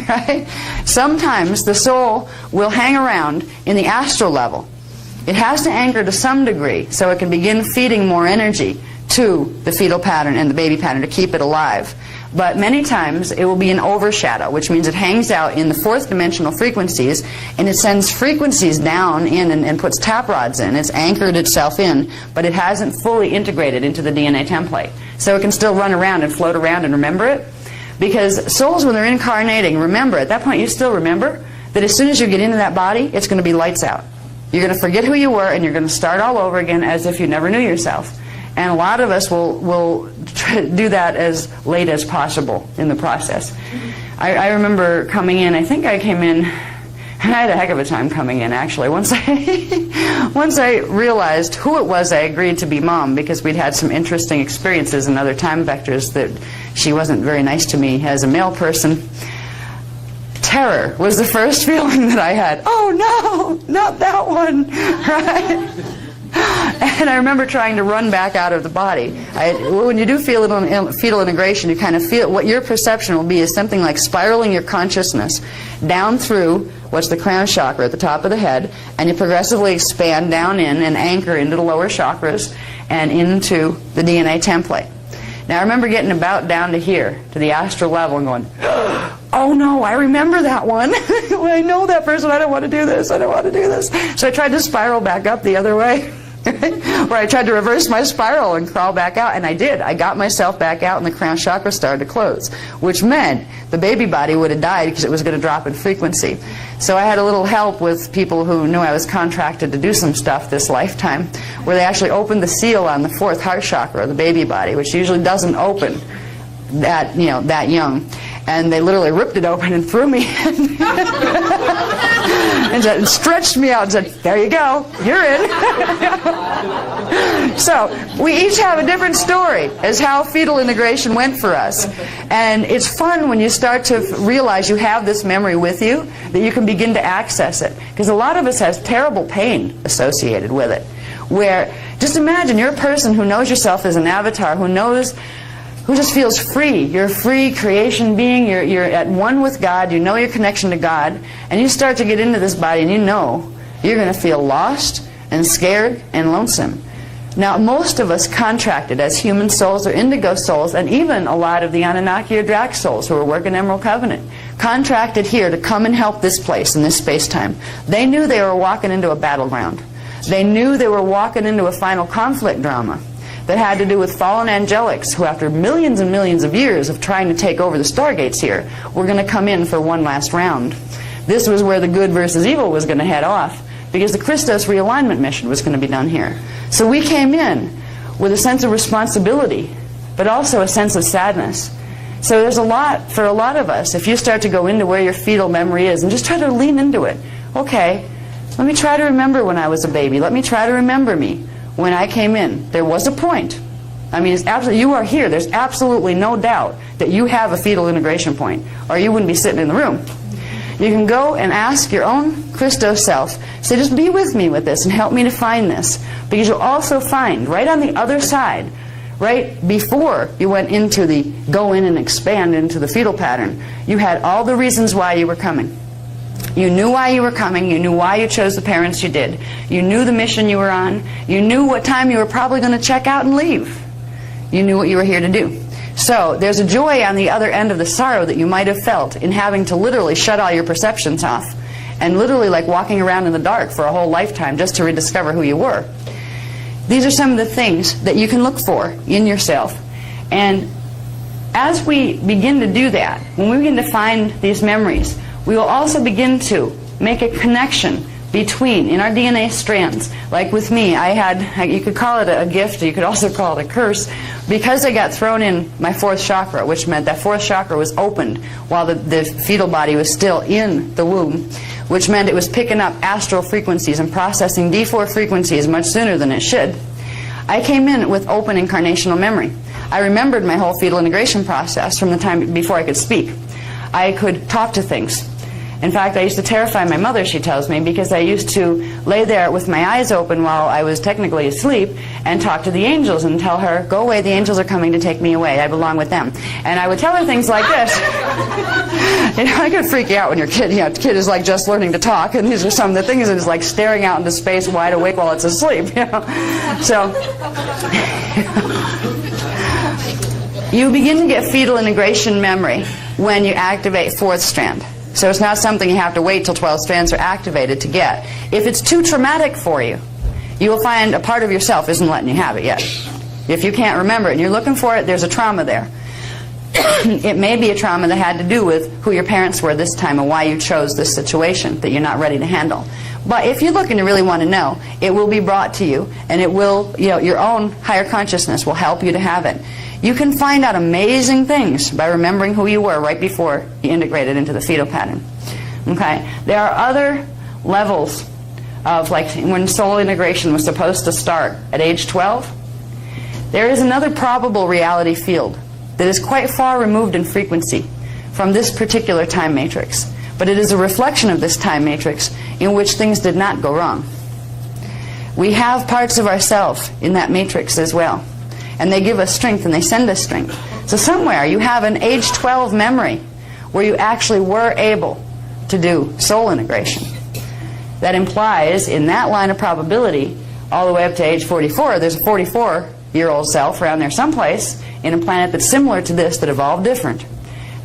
Right? Sometimes the soul will hang around in the astral level. It has to anchor to some degree so it can begin feeding more energy to the fetal pattern and the baby pattern to keep it alive. But many times it will be an overshadow, which means it hangs out in the fourth dimensional frequencies, and it sends frequencies down in and puts tap rods in. It's anchored itself in, but it hasn't fully integrated into the DNA template. So it can still run around and float around and remember it. Because souls, when they're incarnating, remember, at that point you still remember that as soon as you get into that body, it's going to be lights out. You're going to forget who you were, and you're going to start all over again as if you never knew yourself. And a lot of us will do that as late as possible in the process. I remember coming in, I think I came in, and I had a heck of a time coming in, actually. Once I realized who it was, I agreed to be mom, because we'd had some interesting experiences in other time vectors that she wasn't very nice to me as a male person. Terror was the first feeling that I had. Oh no, not that one, right? And I remember trying to run back out of the body. When you do fetal integration, you kind of feel what your perception will be is something like spiraling your consciousness down through what's the crown chakra at the top of the head, and you progressively expand down in and anchor into the lower chakras and into the DNA template. Now I remember getting about down to here, to the astral level, and going, oh no, I remember that one. I know that person. I don't want to do this. I don't want to do this. So I tried to spiral back up the other way. Where I tried to reverse my spiral and crawl back out, and I did. I got myself back out, and the crown chakra started to close, which meant the baby body would have died because it was going to drop in frequency. So I had a little help with people who knew I was contracted to do some stuff this lifetime, where they actually opened the seal on the fourth heart chakra, the baby body, which usually doesn't open that young. And they literally ripped it open and threw me in. and stretched me out and said, there you go, you're in. So we each have a different story as how fetal integration went for us. And it's fun when you start to realize you have this memory with you, that you can begin to access it. Because a lot of us has terrible pain associated with it. Where, just imagine, you're a person who knows yourself as an avatar, who just feels free. You're a free creation being. You're at one with God. You know your connection to God. And you start to get into this body and you know you're going to feel lost and scared and lonesome. Now, most of us contracted as human souls or indigo souls, and even a lot of the Anunnaki or Drac souls who were working Emerald Covenant, contracted here to come and help this place in this space-time. They knew they were walking into a battleground. They knew they were walking into a final conflict drama. that had to do with fallen angelics who, after millions and millions of years of trying to take over the stargates here, were going to come in for one last round. This was where the good versus evil was going to head off, because the Christos realignment mission was going to be done here. So we came in with a sense of responsibility, but also a sense of sadness. So there's a lot, for a lot of us, if you start to go into where your fetal memory is and just try to lean into it. Okay, let me try to remember when I was a baby. Let me try to remember me when I came in. There was a point. I mean, it's absolutely, you are here. There's absolutely no doubt that you have a fetal integration point, or you wouldn't be sitting in the room. You can go and ask your own Christos self, say, just be with me with this and help me to find this. Because you'll also find, right on the other side, right before you went into the go in and expand into the fetal pattern, you had all the reasons why you were coming. You knew why you were coming. You knew why you chose the parents you did. You knew the mission you were on. You knew what time you were probably going to check out and leave. You knew what you were here to do. So there's a joy on the other end of the sorrow that you might have felt in having to literally shut all your perceptions off and literally like walking around in the dark for a whole lifetime just to rediscover who you were. These are some of the things that you can look for in yourself. And as we begin to do that, when we begin to find these memories, we will also begin to make a connection between, in our DNA strands. Like with me, I had, you could call it a gift, or you could also call it a curse, because I got thrown in my fourth chakra, which meant that fourth chakra was opened while the fetal body was still in the womb, which meant it was picking up astral frequencies and processing D4 frequencies much sooner than it should. I came in with open incarnational memory. I remembered my whole fetal integration process from the time before I could speak. I could talk to things. In fact, I used to terrify my mother, she tells me, because I used to lay there with my eyes open while I was technically asleep and talk to the angels and tell her, go away, the angels are coming to take me away, I belong with them. And I would tell her things like this. You know, I could freak you out when your kid, kid is like just learning to talk, and these are some of the things, and it's like staring out into space wide awake while it's asleep, you know. So, you begin to get fetal integration memory when you activate fourth strand. So it's not something you have to wait till 12 strands are activated to get. If it's too traumatic for you, you will find a part of yourself isn't letting you have it yet. If you can't remember it and you're looking for it, there's a trauma there. It may be a trauma that had to do with who your parents were this time and why you chose this situation that you're not ready to handle. But if you're looking to really want to know, it will be brought to you, and it will, your own higher consciousness will help you to have it. You can find out amazing things by remembering who you were right before you integrated into the fetal pattern. Okay? There are other levels of, like when soul integration was supposed to start at age 12, there is another probable reality field that is quite far removed in frequency from this particular time matrix. But it is a reflection of this time matrix in which things did not go wrong. We have parts of ourselves in that matrix as well. And they give us strength and they send us strength. So somewhere you have an age 12 memory where you actually were able to do soul integration. That implies in that line of probability all the way up to age 44, there's a 44-year-old self around there someplace in a planet that's similar to this that evolved different,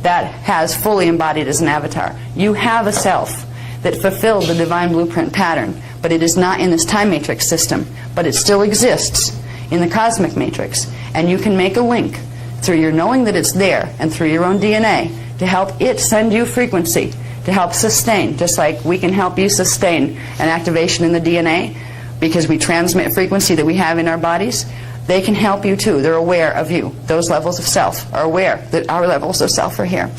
that has fully embodied as an avatar. You have a self that fulfilled the divine blueprint pattern, but it is not in this time matrix system, but it still exists in the cosmic matrix, and you can make a link through your knowing that it's there and through your own DNA to help it send you frequency to help sustain, just like we can help you sustain an activation in the DNA because we transmit frequency that we have in our bodies. They can help you too. They're aware of you. Those levels of self are aware that our levels of self are here.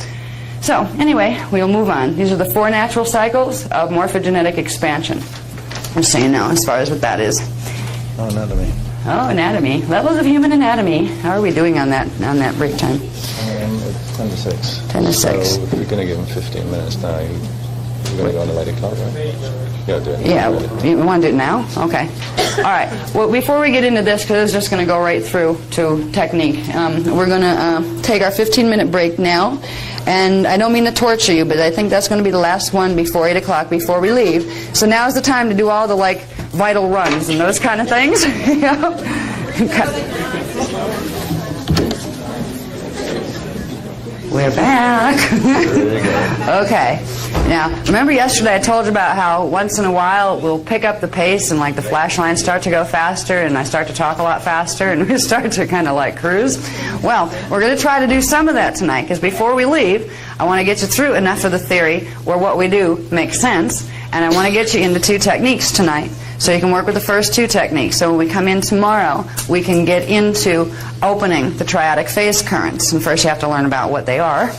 So anyway, we'll move on. These are the 4 natural cycles of morphogenetic expansion. Just so you know as far as what that is. Oh, anatomy. Oh, anatomy. Levels of human anatomy. How are we doing on that break time? It's 10 to 6. 10 to 6. So if you're going to give him 15 minutes now, you're going to go on the lady clock, right? Yeah, do it. Yeah, you want to do it now? Okay. All right. Well, before we get into this, because it's just going to go right through to technique, we're going to take our 15-minute break now. And I don't mean to torture you, but I think that's going to be the last one before 8 o'clock before we leave. So now's the time to do all the, like, vital runs and those kind of things. You know? Okay. We're back. Okay. Now, remember yesterday I told you about how once in a while we'll pick up the pace and like the flash lines start to go faster and I start to talk a lot faster and we start to kind of like cruise? Well, we're going to try to do some of that tonight because before we leave, I want to get you through enough of the theory where what we do makes sense, and I want to get you into 2 techniques tonight. So you can work with the first 2 techniques. So when we come in tomorrow, we can get into opening the triadic phase currents. And first you have to learn about what they are.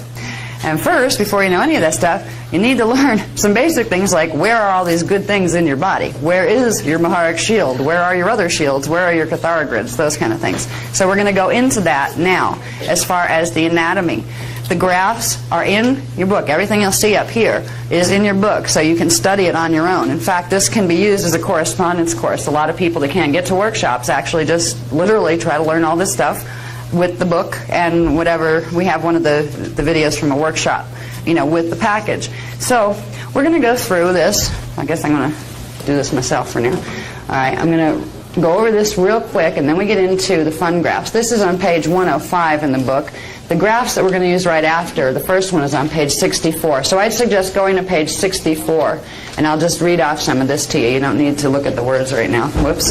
And first, before you know any of that stuff, you need to learn some basic things like where are all these good things in your body? Where is your Maharic shield? Where are your other shields? Where are your Kathara grids? Those kind of things. So we're going to go into that now as far as the anatomy. The graphs are in your book. Everything you'll see up here is in your book, so you can study it on your own. In fact, this can be used as a correspondence course. A lot of people that can't get to workshops actually just literally try to learn all this stuff with the book and whatever. We have one of the videos from a workshop, you know, with the package. So we're going to go through this. I guess I'm going to do this myself for now. All right, I'm going to go over this real quick, and then we get into the fun graphs. This is on page 105 in the book. The graphs that we're going to use right after, the first one is on page 64. So I'd suggest going to page 64, and I'll just read off some of this to you. You don't need to look at the words right now. Whoops.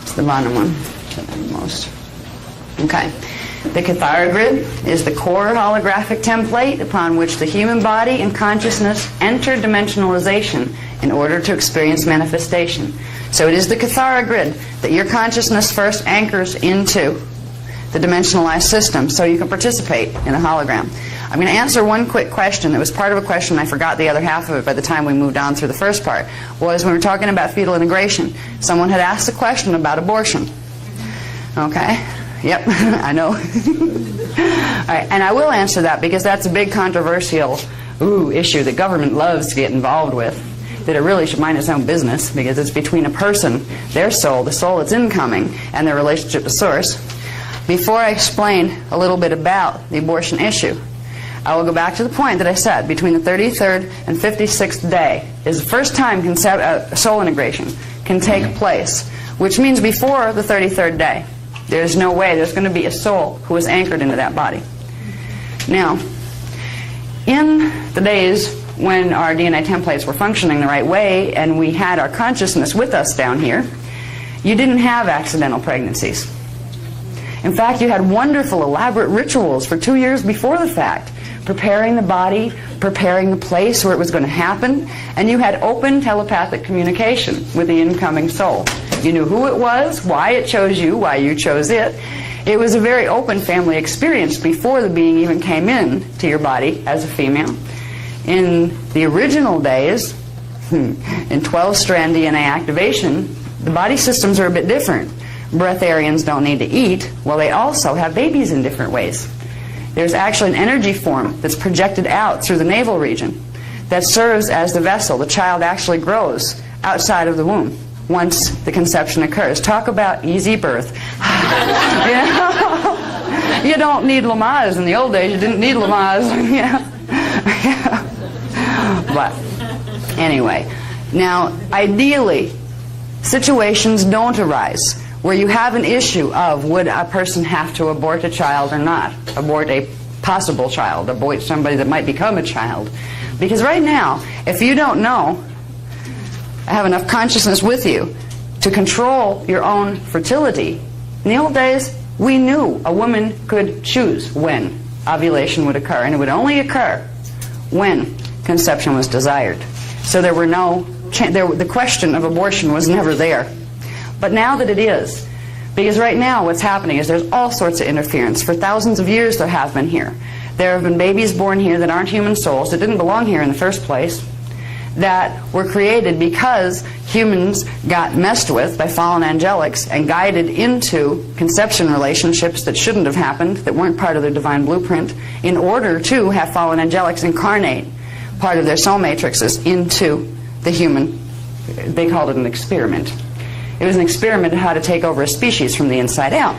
It's the bottom one. Most. Okay. The Kathara grid is the core holographic template upon which the human body and consciousness enter dimensionalization in order to experience manifestation. So it is the Kathara grid that your consciousness first anchors into the dimensionalized system so you can participate in a hologram. I'm going to answer one quick question that was part of a question. I forgot the other half of it by the time we moved on through the first part. Was when we were talking about fetal integration. Someone had asked a question about abortion. Okay? Yep, I know. All right, and I will answer that because that's a big controversial issue that government loves to get involved with. That it really should mind its own business because it's between a person, their soul, the soul that's incoming, and their relationship to Source. Before I explain a little bit about the abortion issue, I will go back to the point that I said between the 33rd and 56th day is the first time soul integration can take place, which means before the 33rd day. There's no way there's going to be a soul who is anchored into that body. Now, in the days when our DNA templates were functioning the right way and we had our consciousness with us down here, you didn't have accidental pregnancies. In fact, you had wonderful, elaborate rituals for 2 years before the fact, preparing the body, preparing the place where it was going to happen, and you had open telepathic communication with the incoming soul. You knew who it was, why it chose you, why you chose it. It was a very open family experience before the being even came in to your body as a female. In the original days, in 12-strand DNA activation, the body systems are a bit different. Breatharians don't need to eat. Well, they also have babies in different ways. There's actually an energy form that's projected out through the navel region that serves as the vessel. The child actually grows outside of the womb once the conception occurs. Talk about easy birth. You know? You don't need Lamaze. In the old days, you didn't need Lamaze. Yeah. But anyway, now ideally, situations don't arise where you have an issue of would a person have to abort a child or not, abort a possible child, abort somebody that might become a child. Because right now, if you don't know, have enough consciousness with you to control your own fertility, in the old days, we knew a woman could choose when ovulation would occur, and it would only occur when conception was desired. So there were no, the question of abortion was never there. But now that it is, because right now what's happening is there's all sorts of interference. For thousands of years there have been here. There have been babies born here that aren't human souls, that didn't belong here in the first place, that were created because humans got messed with by fallen angelics and guided into conception relationships that shouldn't have happened, that weren't part of their divine blueprint, in order to have fallen angelics incarnate part of their soul matrices into the human. They called it an experiment. It was an experiment in how to take over a species from the inside out.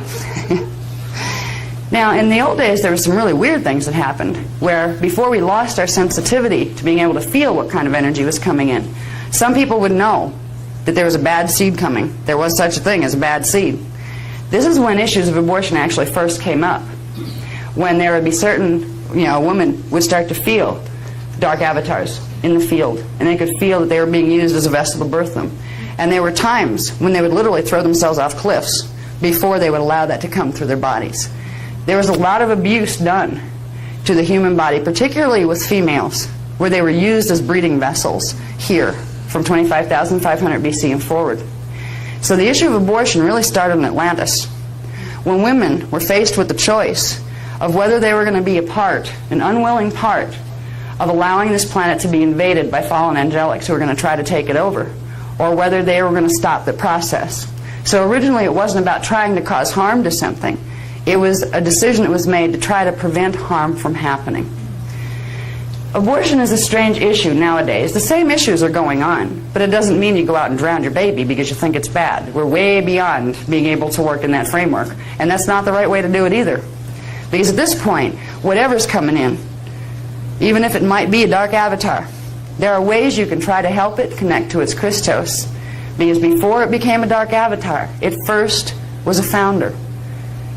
Now, in the old days, there were some really weird things that happened, where before we lost our sensitivity to being able to feel what kind of energy was coming in, some people would know that there was a bad seed coming. There was such a thing as a bad seed. This is when issues of abortion actually first came up. When there would be certain, women would start to feel dark avatars in the field, and they could feel that they were being used as a vessel to birth them. And there were times when they would literally throw themselves off cliffs before they would allow that to come through their bodies. There was a lot of abuse done to the human body, particularly with females, where they were used as breeding vessels here from 25,500 BC and forward. So the issue of abortion really started in Atlantis, when women were faced with the choice of whether they were going to be a part, an unwilling part, of allowing this planet to be invaded by fallen angelics who were going to try to take it over, or whether they were going to stop the process. So originally it wasn't about trying to cause harm to something. It was a decision that was made to try to prevent harm from happening. Abortion is a strange issue nowadays. The same issues are going on, but it doesn't mean you go out and drown your baby because you think it's bad. We're way beyond being able to work in that framework, and that's not the right way to do it either. Because at this point, whatever's coming in, even if it might be a dark avatar, there are ways you can try to help it connect to its Christos. Because before it became a dark avatar, it first was a founder.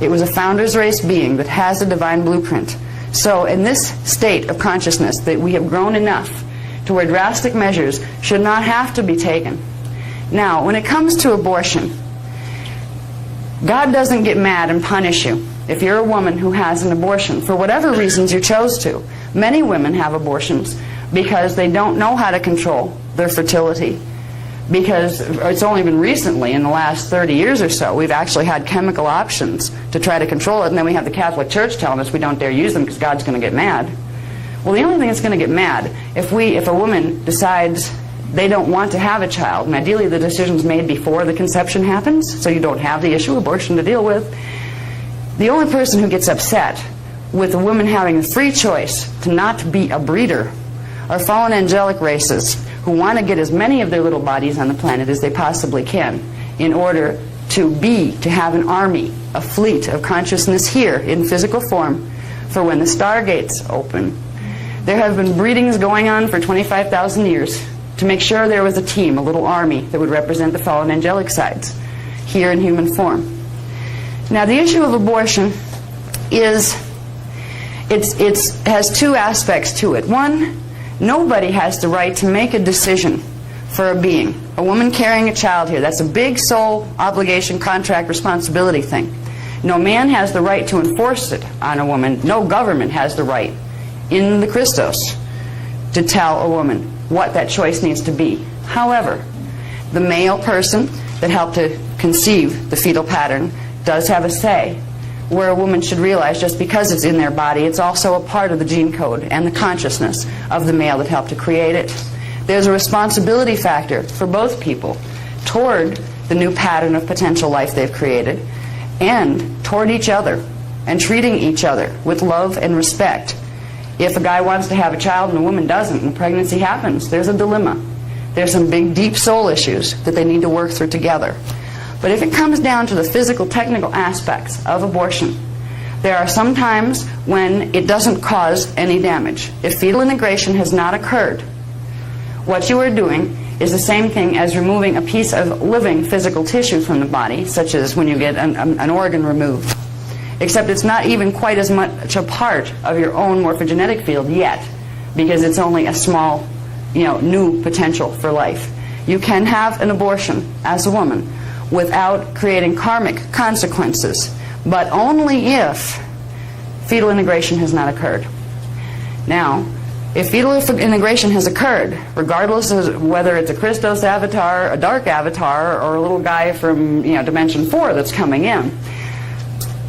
It was a founder's race being that has a divine blueprint. So in this state of consciousness that we have grown enough to where drastic measures should not have to be taken. Now, when it comes to abortion, God doesn't get mad and punish you if you're a woman who has an abortion for whatever reasons you chose to. Many women have abortions because they don't know how to control their fertility. Because it's only been recently, in the last 30 years or so, we've actually had chemical options to try to control it, and then we have the Catholic Church telling us we don't dare use them because God's going to get mad. Well, the only thing that's going to get mad, if a woman decides they don't want to have a child, and ideally the decision's made before the conception happens, so you don't have the issue of abortion to deal with, the only person who gets upset with a woman having a free choice to not be a breeder are fallen angelic races who want to get as many of their little bodies on the planet as they possibly can in order to have an army, a fleet of consciousness here in physical form for when the stargates open. There have been breedings going on for 25,000 years to make sure there was a team, a little army that would represent the fallen angelic sides here in human form. Now the issue of abortion has two aspects to it. One, nobody has the right to make a decision for a being. A woman carrying a child here, that's a big soul obligation, contract, responsibility thing. No man has the right to enforce it on a woman. No government has the right in the Christos to tell a woman what that choice needs to be. However, the male person that helped to conceive the fetal pattern does have a say, where a woman should realize just because it's in their body, it's also a part of the gene code and the consciousness of the male that helped to create it. There's a responsibility factor for both people toward the new pattern of potential life they've created and toward each other and treating each other with love and respect. If a guy wants to have a child and a woman doesn't and pregnancy happens, there's a dilemma. There's some big, deep soul issues that they need to work through together. But if it comes down to the physical, technical aspects of abortion, there are some times when it doesn't cause any damage. If fetal integration has not occurred, what you are doing is the same thing as removing a piece of living physical tissue from the body, such as when you get an organ removed. Except it's not even quite as much a part of your own morphogenetic field yet, because it's only a small, new potential for life. You can have an abortion as a woman without creating karmic consequences, but only if fetal integration has not occurred. Now, if fetal integration has occurred, regardless of whether it's a Christos avatar, a dark avatar, or a little guy from dimension 4 that's coming in,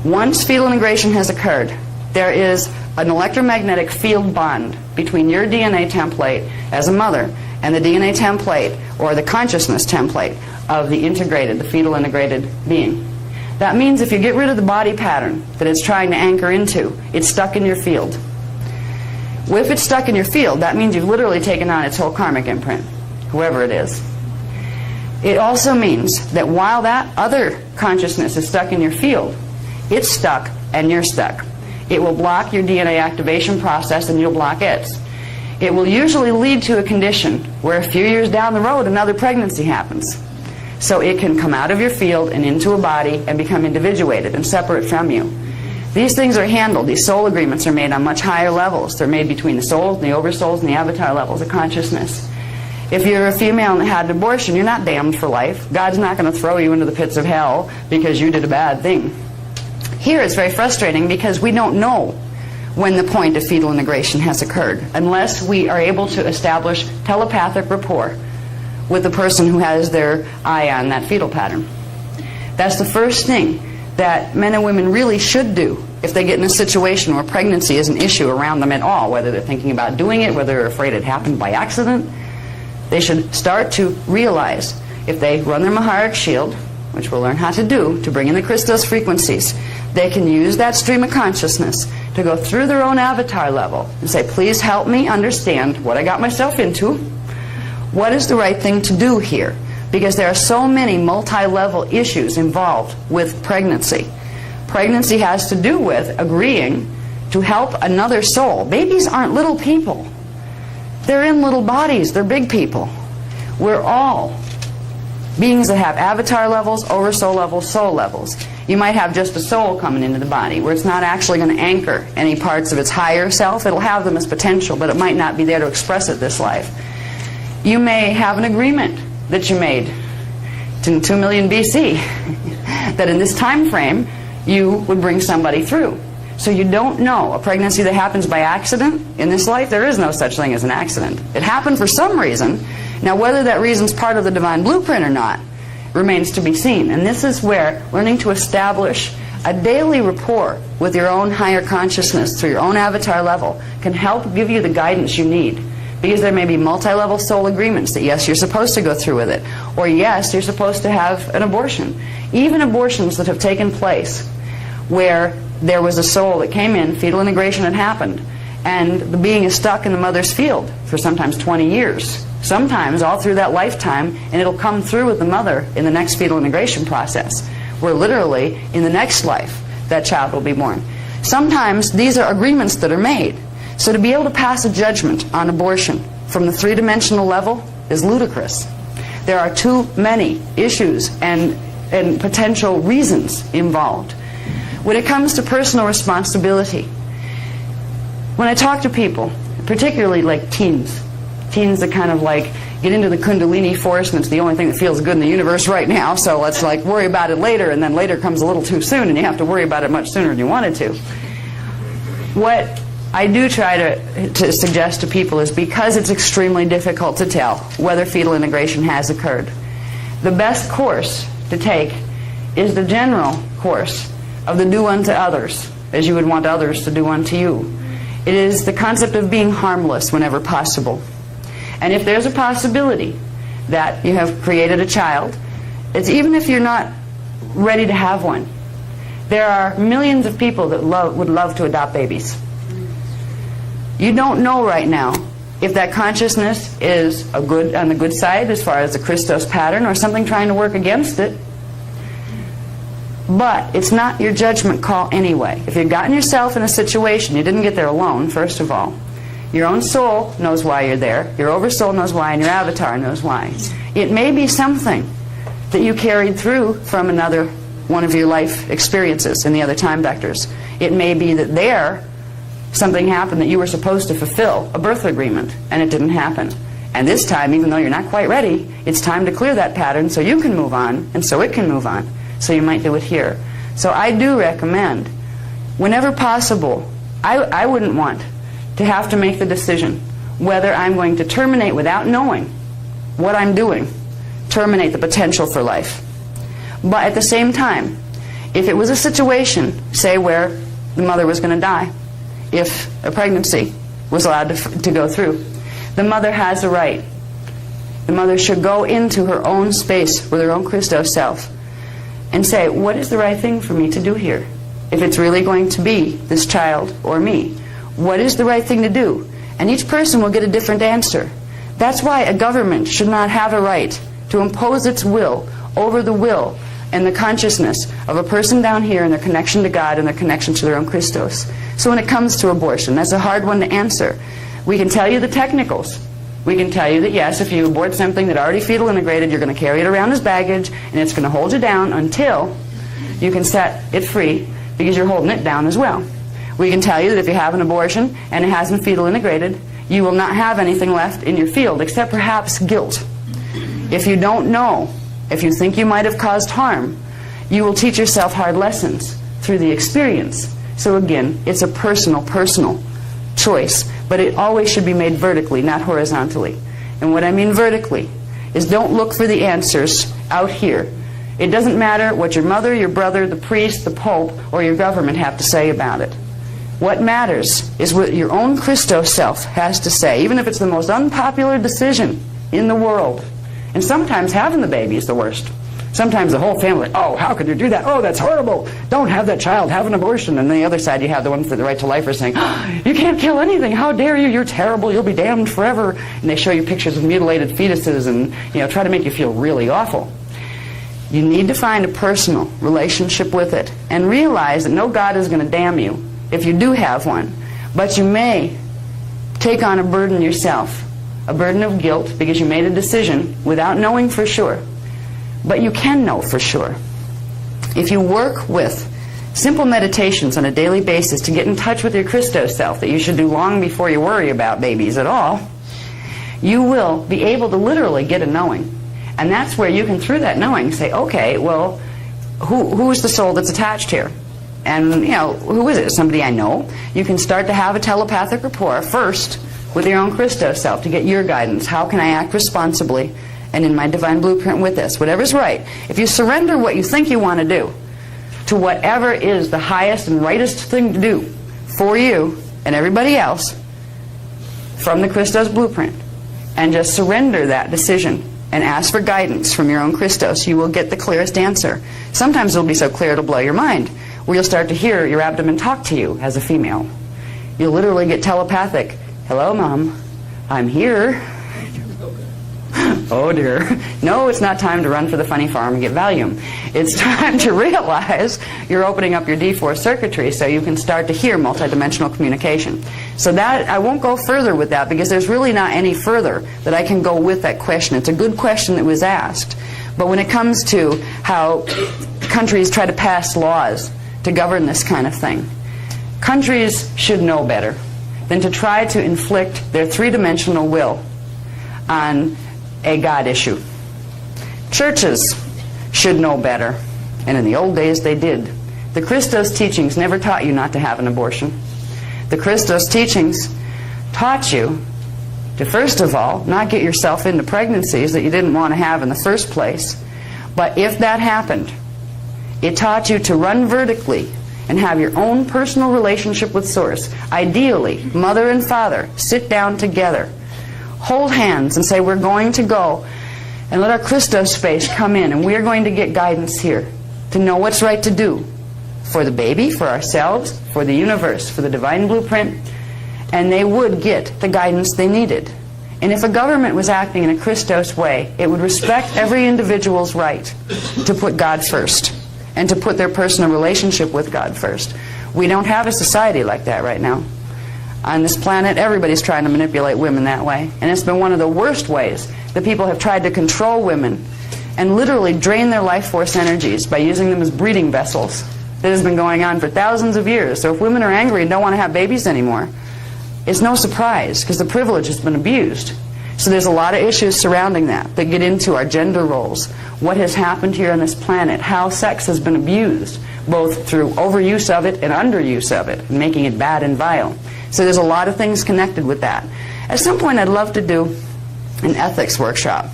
once fetal integration has occurred, there is an electromagnetic field bond between your DNA template as a mother and the DNA template or the consciousness template of the fetal integrated being. That means if you get rid of the body pattern that it's trying to anchor into, it's stuck in your field. If it's stuck in your field, that means you've literally taken on its whole karmic imprint, whoever it is. It also means that while that other consciousness is stuck in your field, it's stuck and you're stuck. It will block your DNA activation process and you'll block it. It will usually lead to a condition where a few years down the road another pregnancy happens. so it can come out of your field and into a body and become individuated and separate from you. These things are handled. These soul agreements are made on much higher levels. They're made between the souls and the oversouls and the avatar levels of consciousness. If you're a female and had an abortion, you're not damned for life. God's not going to throw you into the pits of hell because you did a bad thing. Here it's very frustrating because we don't know when the point of fetal integration has occurred unless we are able to establish telepathic rapport with the person who has their eye on that fetal pattern. That's the first thing that men and women really should do if they get in a situation where pregnancy is an issue around them at all, whether they're thinking about doing it, whether they're afraid it happened by accident. They should start to realize if they run their Maharic shield, which we'll learn how to do to bring in the Christos frequencies, they can use that stream of consciousness to go through their own avatar level and say, please help me understand what I got myself into. What is the right thing to do here? Because there are so many multi-level issues involved with pregnancy. Pregnancy has to do with agreeing to help another soul. Babies aren't little people. They're in little bodies. They're big people. We're all beings that have avatar levels, oversoul levels, soul levels. You might have just a soul coming into the body where it's not actually going to anchor any parts of its higher self. It'll have them as potential, but it might not be there to express it this life. You may have an agreement that you made in 2 million BC that in this time frame you would bring somebody through. So you don't know a pregnancy that happens by accident. In this life there is no such thing as an accident. It happened for some reason. Now whether that reason's part of the divine blueprint or not remains to be seen. And this is where learning to establish a daily rapport with your own higher consciousness through your own avatar level can help give you the guidance you need. Because there may be multi-level soul agreements that yes, you're supposed to go through with it, or yes, you're supposed to have an abortion. Even abortions that have taken place where there was a soul that came in, fetal integration had happened, and the being is stuck in the mother's field for sometimes 20 years, sometimes all through that lifetime, and it'll come through with the mother in the next fetal integration process, where literally in the next life that child will be born. Sometimes these are agreements that are made. So to be able to pass a judgment on abortion from the three-dimensional level is ludicrous. There are too many issues and potential reasons involved. When it comes to personal responsibility, when I talk to people, particularly like teens that kind of like get into the Kundalini force and it's the only thing that feels good in the universe right now, so let's like worry about it later, and then later comes a little too soon and you have to worry about it much sooner than you wanted to. What I do try to suggest to people is because it's extremely difficult to tell whether fetal integration has occurred, the best course to take is the general course of the do unto others as you would want others to do unto you. It is the concept of being harmless whenever possible. And if there's a possibility that you have created a child, it's even if you're not ready to have one, there are millions of people that would love to adopt babies. You don't know right now if that consciousness is on the good side as far as the Christos pattern or something trying to work against it. But it's not your judgment call anyway. If you've gotten yourself in a situation, you didn't get there alone, first of all. Your own soul knows why you're there. Your oversoul knows why, and your avatar knows why. It may be something that you carried through from another one of your life experiences in the other time vectors. It may be that there something happened that you were supposed to fulfill, a birth agreement, and it didn't happen. And this time, even though you're not quite ready, it's time to clear that pattern so you can move on, and so it can move on. So you might do it here. So I do recommend, whenever possible, I wouldn't want to have to make the decision whether I'm going to terminate without knowing what I'm doing, terminate the potential for life. But at the same time, if it was a situation, say, where the mother was going to die, if a pregnancy was allowed to go through, the mother has a right. The mother should go into her own space with her own Christos self and say, what is the right thing for me to do here? If it's really going to be this child or me, what is the right thing to do? And each person will get a different answer. That's why a government should not have a right to impose its will over the will and the consciousness of a person down here and their connection to God and their connection to their own Christos. So when it comes to abortion, that's a hard one to answer. We can tell you the technicals. We can tell you that yes, if you abort something that already fetal integrated, you're going to carry it around as baggage, and it's going to hold you down until you can set it free, because you're holding it down as well. We can tell you that if you have an abortion and it hasn't fetal integrated, you will not have anything left in your field except perhaps guilt. If you don't know, if you think you might have caused harm, you will teach yourself hard lessons through the experience. So again, it's a personal choice, but it always should be made vertically, not horizontally. And what I mean vertically is don't look for the answers out here. It doesn't matter what your mother, your brother, the priest, the pope, or your government have to say about it. What matters is what your own Christos self has to say, even if it's the most unpopular decision in the world. And sometimes having the baby is the worst. Sometimes the whole family, oh, how could you do that? Oh, that's horrible. Don't have that child. Have an abortion. And on the other side, you have the ones for the right to life are saying, oh, you can't kill anything. How dare you? You're terrible. You'll be damned forever. And they show you pictures of mutilated fetuses and try to make you feel really awful. You need to find a personal relationship with it and realize that no God is going to damn you if you do have one. But you may take on a burden yourself, a burden of guilt because you made a decision without knowing for sure. But you can know for sure. If you work with simple meditations on a daily basis to get in touch with your Christos self that you should do long before you worry about babies at all, you will be able to literally get a knowing. And that's where you can, through that knowing, say, okay, well, who's the soul that's attached here? And, who is it? Somebody I know? You can start to have a telepathic rapport first with your own Christos self to get your guidance. How can I act responsibly and in my divine blueprint with this? Whatever's right. If you surrender what you think you want to do to whatever is the highest and rightest thing to do for you and everybody else from the Christos blueprint, and just surrender that decision and ask for guidance from your own Christos, you will get the clearest answer. Sometimes it'll be so clear it'll blow your mind, where you'll start to hear your abdomen talk to you as a female. You'll literally get telepathic, hello, Mom, I'm here. Oh dear. No, it's not time to run for the funny farm and get Valium. It's time to realize you're opening up your D4 circuitry so you can start to hear multidimensional communication. So that, I won't go further with that because there's really not any further that I can go with that question. It's a good question that was asked. But when it comes to how countries try to pass laws to govern this kind of thing, countries should know better than to try to inflict their three-dimensional will on a God issue. Churches should know better, and in the old days they did. The Christos teachings never taught you not to have an abortion. The Christos teachings taught you to, first of all, not get yourself into pregnancies that you didn't want to have in the first place. But if that happened, it taught you to run vertically and have your own personal relationship with Source. Ideally, mother and father sit down together, hold hands and say, we're going to go and let our Christos space come in, and we're going to get guidance here to know what's right to do for the baby, for ourselves, for the universe, for the divine blueprint, and they would get the guidance they needed. And if a government was acting in a Christos way, it would respect every individual's right to put God first and to put their personal relationship with God first. We don't have a society like that right now. On this planet, everybody's trying to manipulate women that way. And it's been one of the worst ways that people have tried to control women and literally drain their life force energies by using them as breeding vessels. That has been going on for thousands of years. So if women are angry and don't want to have babies anymore, it's no surprise because the privilege has been abused. So there's a lot of issues surrounding that get into our gender roles, what has happened here on this planet, how sex has been abused, both through overuse of it and underuse of it, and making it bad and vile. So there's a lot of things connected with that. At some point I'd love to do an ethics workshop.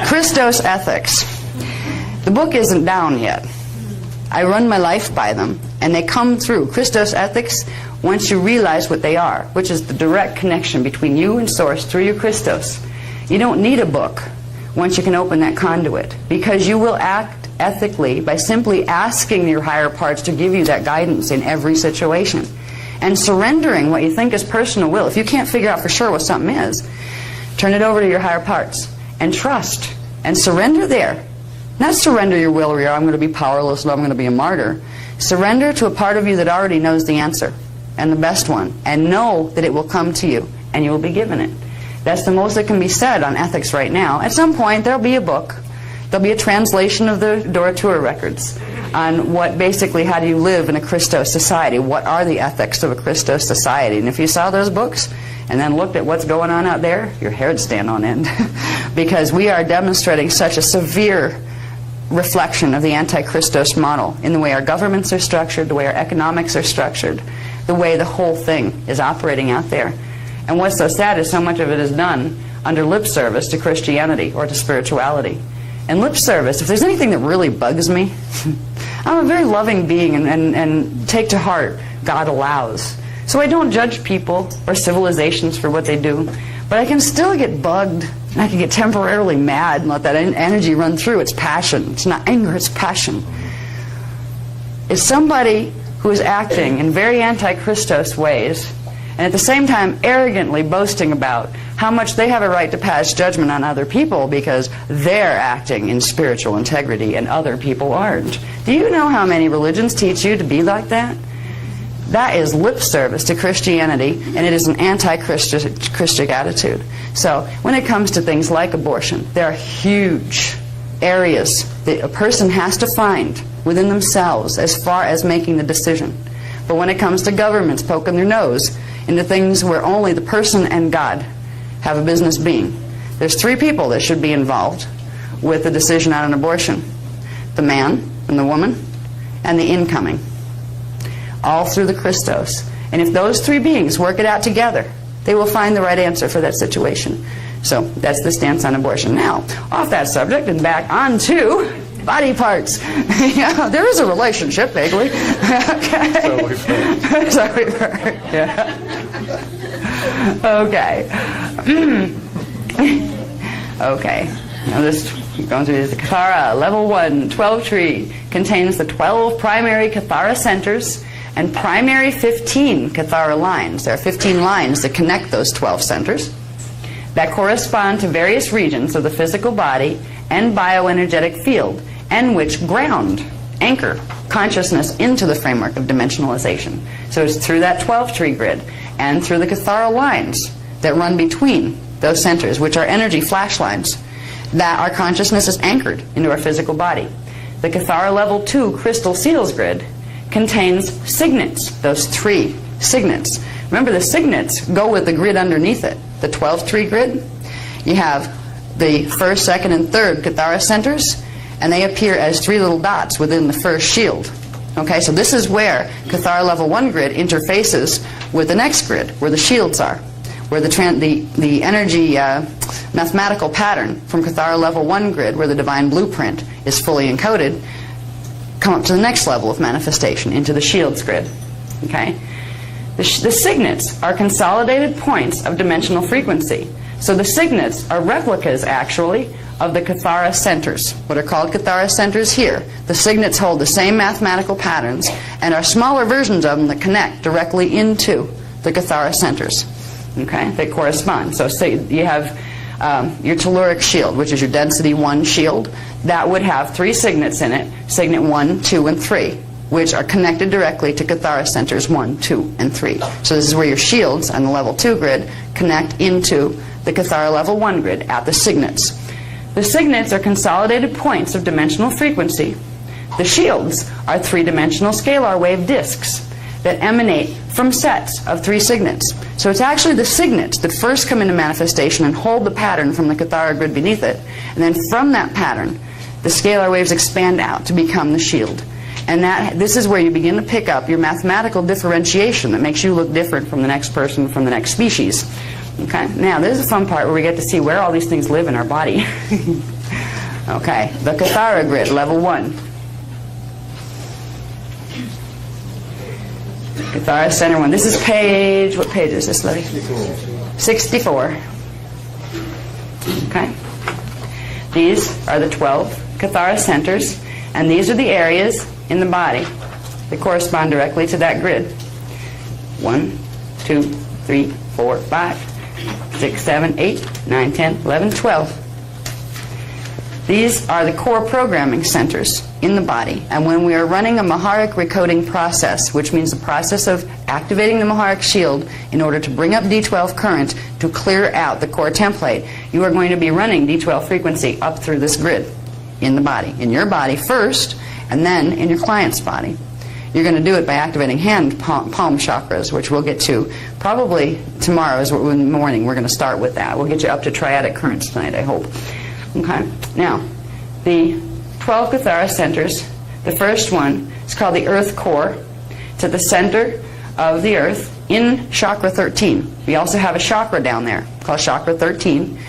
Christos Ethics. The book isn't down yet. I run my life by them, and they come through. Christos Ethics, once you realize what they are, which is the direct connection between you and Source through your Christos. You don't need a book once you can open that conduit, because you will act ethically by simply asking your higher parts to give you that guidance in every situation. And surrendering what you think is personal will. If you can't figure out for sure what something is, turn it over to your higher parts and trust and surrender there. Not surrender your will where I'm going to be powerless and I'm going to be a martyr. Surrender to a part of you that already knows the answer and the best one, and know that it will come to you and you will be given it. That's the most that can be said on ethics right now. At some point, there'll be a book. There'll be a translation of the Dorotura records on what basically, how do you live in a Christos society? What are the ethics of a Christos society? And if you saw those books and then looked at what's going on out there, your hair would stand on end. Because we are demonstrating such a severe reflection of the anti-Christos model in the way our governments are structured, the way our economics are structured, the way the whole thing is operating out there. And what's so sad is so much of it is done under lip service to Christianity or to spirituality. And lip service, if there's anything that really bugs me, I'm a very loving being and take to heart God allows. So I don't judge people or civilizations for what they do, but I can still get bugged, and I can get temporarily mad and let that energy run through. It's passion. It's not anger, it's passion. It's somebody who is acting in very anti-Christos ways, and at the same time arrogantly boasting about how much they have a right to pass judgment on other people because they're acting in spiritual integrity and other people aren't. Do you know how many religions teach you to be like that? That is lip service to Christianity, and it is an anti-Christian attitude. So when it comes to things like abortion, there are huge areas that a person has to find within themselves as far as making the decision. But when it comes to governments poking their nose into things where only the person and God have a business being, there's three people that should be involved with the decision on an abortion: the man and the woman and the incoming, all through the Christos. And if those three beings work it out together, they will find the right answer for that situation. So that's the stance on abortion. Now, off that subject and back onto body parts. Yeah, there is a relationship, vaguely. Okay. So we've heard. So we've heard. Yeah. Okay. Okay. Now this, going through this, the Kathara, level 1, 12 tree, contains the 12 primary Kathara centers and primary 15 Kathara lines. There are 15 lines that connect those 12 centers that correspond to various regions of the physical body and bioenergetic field, and which ground, anchor, consciousness into the framework of dimensionalization. So it's through that 12 tree grid and through the Kathara lines that run between those centers, which are energy flash lines, that our consciousness is anchored into our physical body. The Kathara level 2 crystal seals grid contains signets, those 3 signets. Remember, the signets go with the grid underneath it. The 12 tree grid, you have the first, second, and third Kathara centers, and they appear as 3 little dots within the first shield. Okay, so this is where Kathara level 1 grid interfaces with the next grid, where the shields are, where the energy mathematical pattern from Kathara level 1 grid, where the divine blueprint is fully encoded, come up to the next level of manifestation, into the shields grid. Okay, the signets are consolidated points of dimensional frequency. So the signets are replicas, actually, of the Kathara centers, what are called Kathara centers here. The signets hold the same mathematical patterns and are smaller versions of them that connect directly into the Kathara centers. Okay, they correspond. So say you have your telluric shield, which is your density 1 shield. That would have 3 signets in it, signet 1, 2, and 3, which are connected directly to Kathara centers 1, 2, and 3. So this is where your shields on the level 2 grid connect into the Kathara level 1 grid at the signets. The signets are consolidated points of dimensional frequency. The shields are 3-dimensional scalar wave disks that emanate from sets of 3 signets. So it's actually the signets that first come into manifestation and hold the pattern from the Kathara grid beneath it. And then from that pattern, the scalar waves expand out to become the shield. And this is where you begin to pick up your mathematical differentiation that makes you look different from the next person, from the next species. Okay, now this is the fun part where we get to see where all these things live in our body. Okay, the Kathara grid, level 1. Kathara center 1. This is page, what page is this, Letty? 64. Okay. These are the 12 Kathara centers, and these are the areas in the body that correspond directly to that grid. 1, 2, 3, 4, 5, 6, 7, 8, 9, 10, 11, 12. These are the core programming centers in the body. And when we are running a Maharic recoding process, which means the process of activating the Maharic shield in order to bring up D12 current to clear out the core template, you are going to be running D12 frequency up through this grid in the body. In your body first, and then in your client's body. You're going to do it by activating hand palm chakras, which we'll get to probably tomorrow in the morning. We're going to start with that. We'll get you up to triadic currents tonight, I hope. Okay. Now, the 12 Kathara centers, the first one is called the Earth Core. It's at the center of the Earth in Chakra 13. We also have a chakra down there called Chakra 13.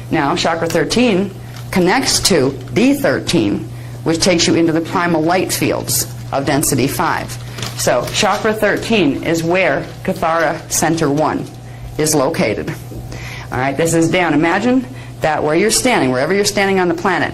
Now, Chakra 13 connects to D13, which takes you into the primal light fields of density 5. So Chakra 13 is where Kathara Center 1 is located. All right, this is down. Imagine that where you're standing, wherever you're standing on the planet,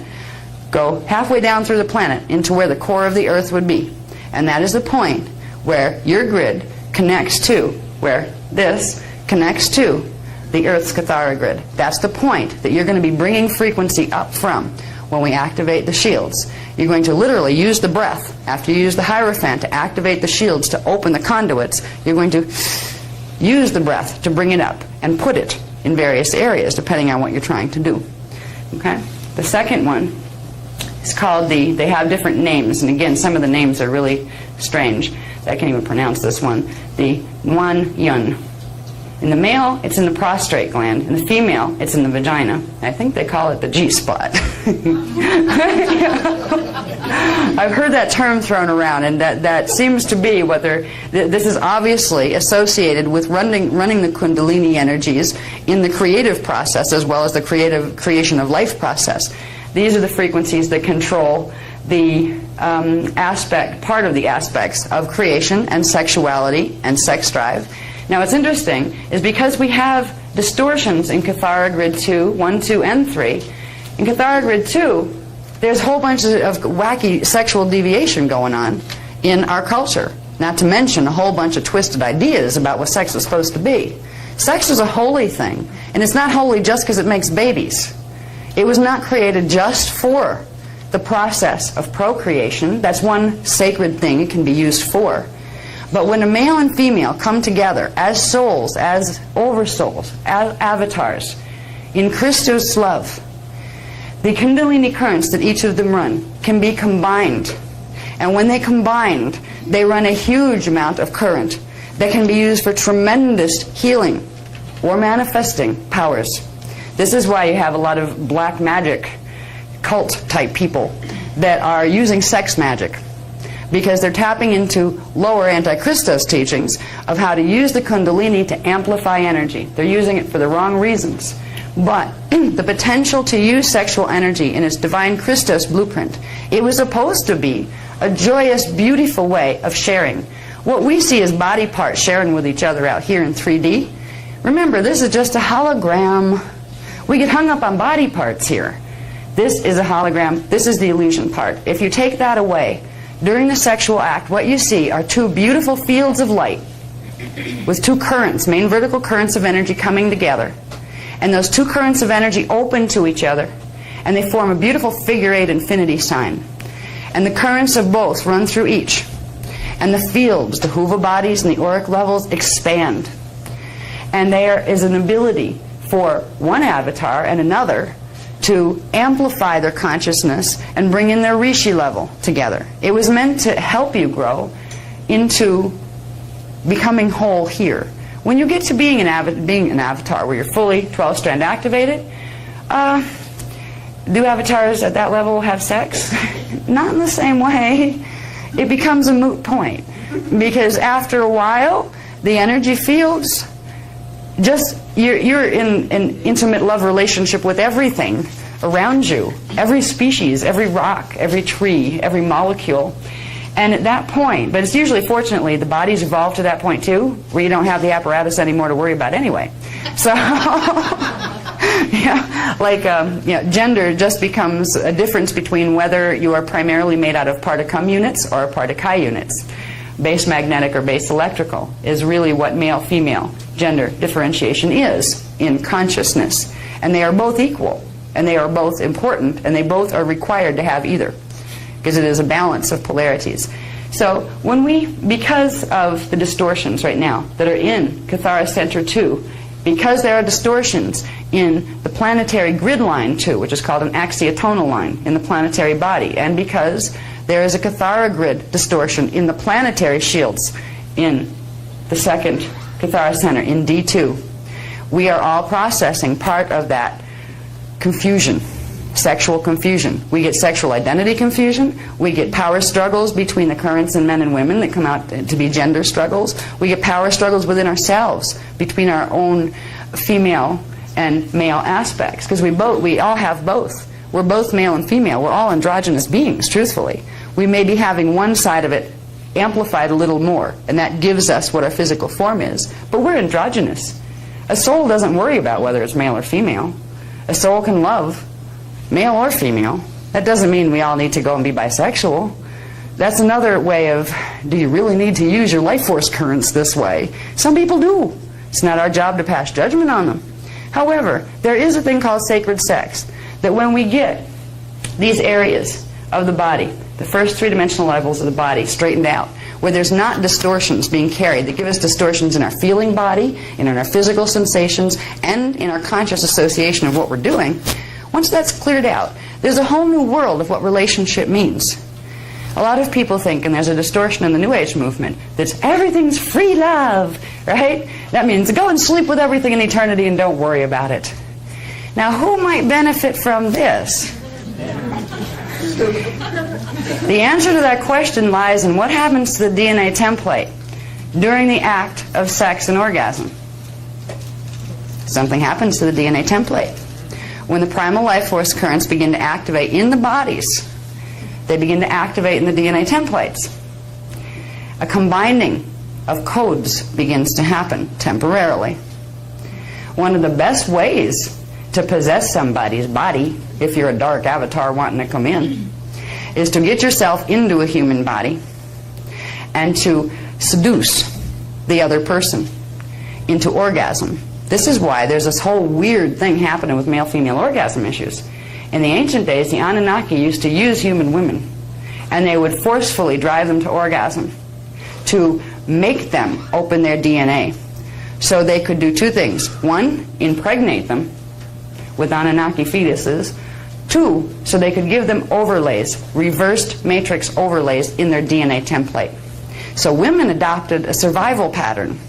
go halfway down through the planet into where the core of the Earth would be. And that is the point where your grid connects to, where this connects to the Earth's Kathara grid. That's the point that you're going to be bringing frequency up from when we activate the shields. You're going to literally use the breath. After you use the Hierophant to activate the shields to open the conduits, you're going to use the breath to bring it up and put it in various areas depending on what you're trying to do. Okay? The second one is called they have different names, and again, some of the names are really strange. I can't even pronounce this one. The Nuan Yun. In the male, it's in the prostrate gland. In the female, it's in the vagina. I think they call it the G-spot. I've heard that term thrown around, and that seems to be what this is obviously associated with running the Kundalini energies in the creative process as well as the creation of life process. These are the frequencies that control the part of the aspects of creation and sexuality and sex drive. Now, what's interesting is because we have distortions in Kathara Grid 2, 1, 2, and 3, in Kathara Grid 2, there's a whole bunch of wacky sexual deviation going on in our culture, not to mention a whole bunch of twisted ideas about what sex is supposed to be. Sex is a holy thing, and it's not holy just because it makes babies. It was not created just for the process of procreation. That's one sacred thing it can be used for. But when a male and female come together as souls, as oversouls, as avatars, in Christos love, the Kundalini currents that each of them run can be combined. And when they combined, they run a huge amount of current that can be used for tremendous healing or manifesting powers. This is why you have a lot of black magic, cult-type people that are using sex magic, because they're tapping into lower Antichristos teachings of how to use the Kundalini to amplify energy. They're using it for the wrong reasons. But the potential to use sexual energy in its divine Christos blueprint, it was supposed to be a joyous, beautiful way of sharing. What we see as body parts sharing with each other out here in 3D, remember, this is just a hologram. We get hung up on body parts here. This is a hologram. This is the illusion part. If you take that away, during the sexual act, what you see are two beautiful fields of light with two currents, main vertical currents of energy coming together. And those two currents of energy open to each other, and they form a beautiful figure-8 infinity sign. And the currents of both run through each. And the fields, the huva bodies and the auric levels expand. And there is an ability for one avatar and another to amplify their consciousness and bring in their rishi level together. It was meant to help you grow into becoming whole here. When you get to being an avatar where you're fully 12-strand activated, do avatars at that level have sex? Not in the same way. It becomes a moot point, because after a while, the energy fields, you're in an intimate love relationship with everything around you, every species, every rock, every tree, every molecule. And at that point, but it's usually, fortunately, the body's evolved to that point too, where you don't have the apparatus anymore to worry about anyway. So, gender just becomes a difference between whether you are primarily made out of part of cum units or part of chi units. Base magnetic or base electrical is really what male-female gender differentiation is in consciousness. And they are both equal. And they are both important, and they both are required to have either, because it is a balance of polarities. So when because of the distortions right now that are in Kathara Center 2, because there are distortions in the planetary grid line 2, which is called an axiotonal line in the planetary body, and because there is a Kathara grid distortion in the planetary shields in the second Kathara Center in D2, we are all processing part of that confusion. Sexual confusion. We get sexual identity confusion. We get power struggles between the currents in men and women that come out to be gender struggles. We get power struggles within ourselves between our own female and male aspects, because we all have both. We're both male and female. We're all androgynous beings, truthfully. We may be having one side of it amplified a little more, and that gives us what our physical form is. But we're androgynous. A soul doesn't worry about whether it's male or female. A soul can love male or female. That doesn't mean we all need to go and be bisexual. That's another way of, do you really need to use your life force currents this way? Some people do. It's not our job to pass judgment on them. However, there is a thing called sacred sex, that when we get these areas of the body, the first three-dimensional levels of the body straightened out, where there's not distortions being carried that give us distortions in our feeling body, and in our physical sensations, and in our conscious association of what we're doing, once that's cleared out, there's a whole new world of what relationship means. A lot of people think, and there's a distortion in the New Age movement, that everything's free love, right? That means go and sleep with everything in eternity and don't worry about it. Now, who might benefit from this? The answer to that question lies in what happens to the DNA template during the act of sex and orgasm. Something happens to the DNA template. When the primal life force currents begin to activate in the bodies, they begin to activate in the DNA templates. A combining of codes begins to happen temporarily. One of the best ways to possess somebody's body, if you're a dark avatar wanting to come in, is to get yourself into a human body and to seduce the other person into orgasm. This is why there's this whole weird thing happening with male-female orgasm issues. In the ancient days, the Anunnaki used to use human women, and they would forcefully drive them to orgasm to make them open their DNA so they could do two things. One, impregnate them with Anunnaki fetuses. Two, so they could give them overlays, reversed matrix overlays in their DNA template. So women adopted a survival pattern.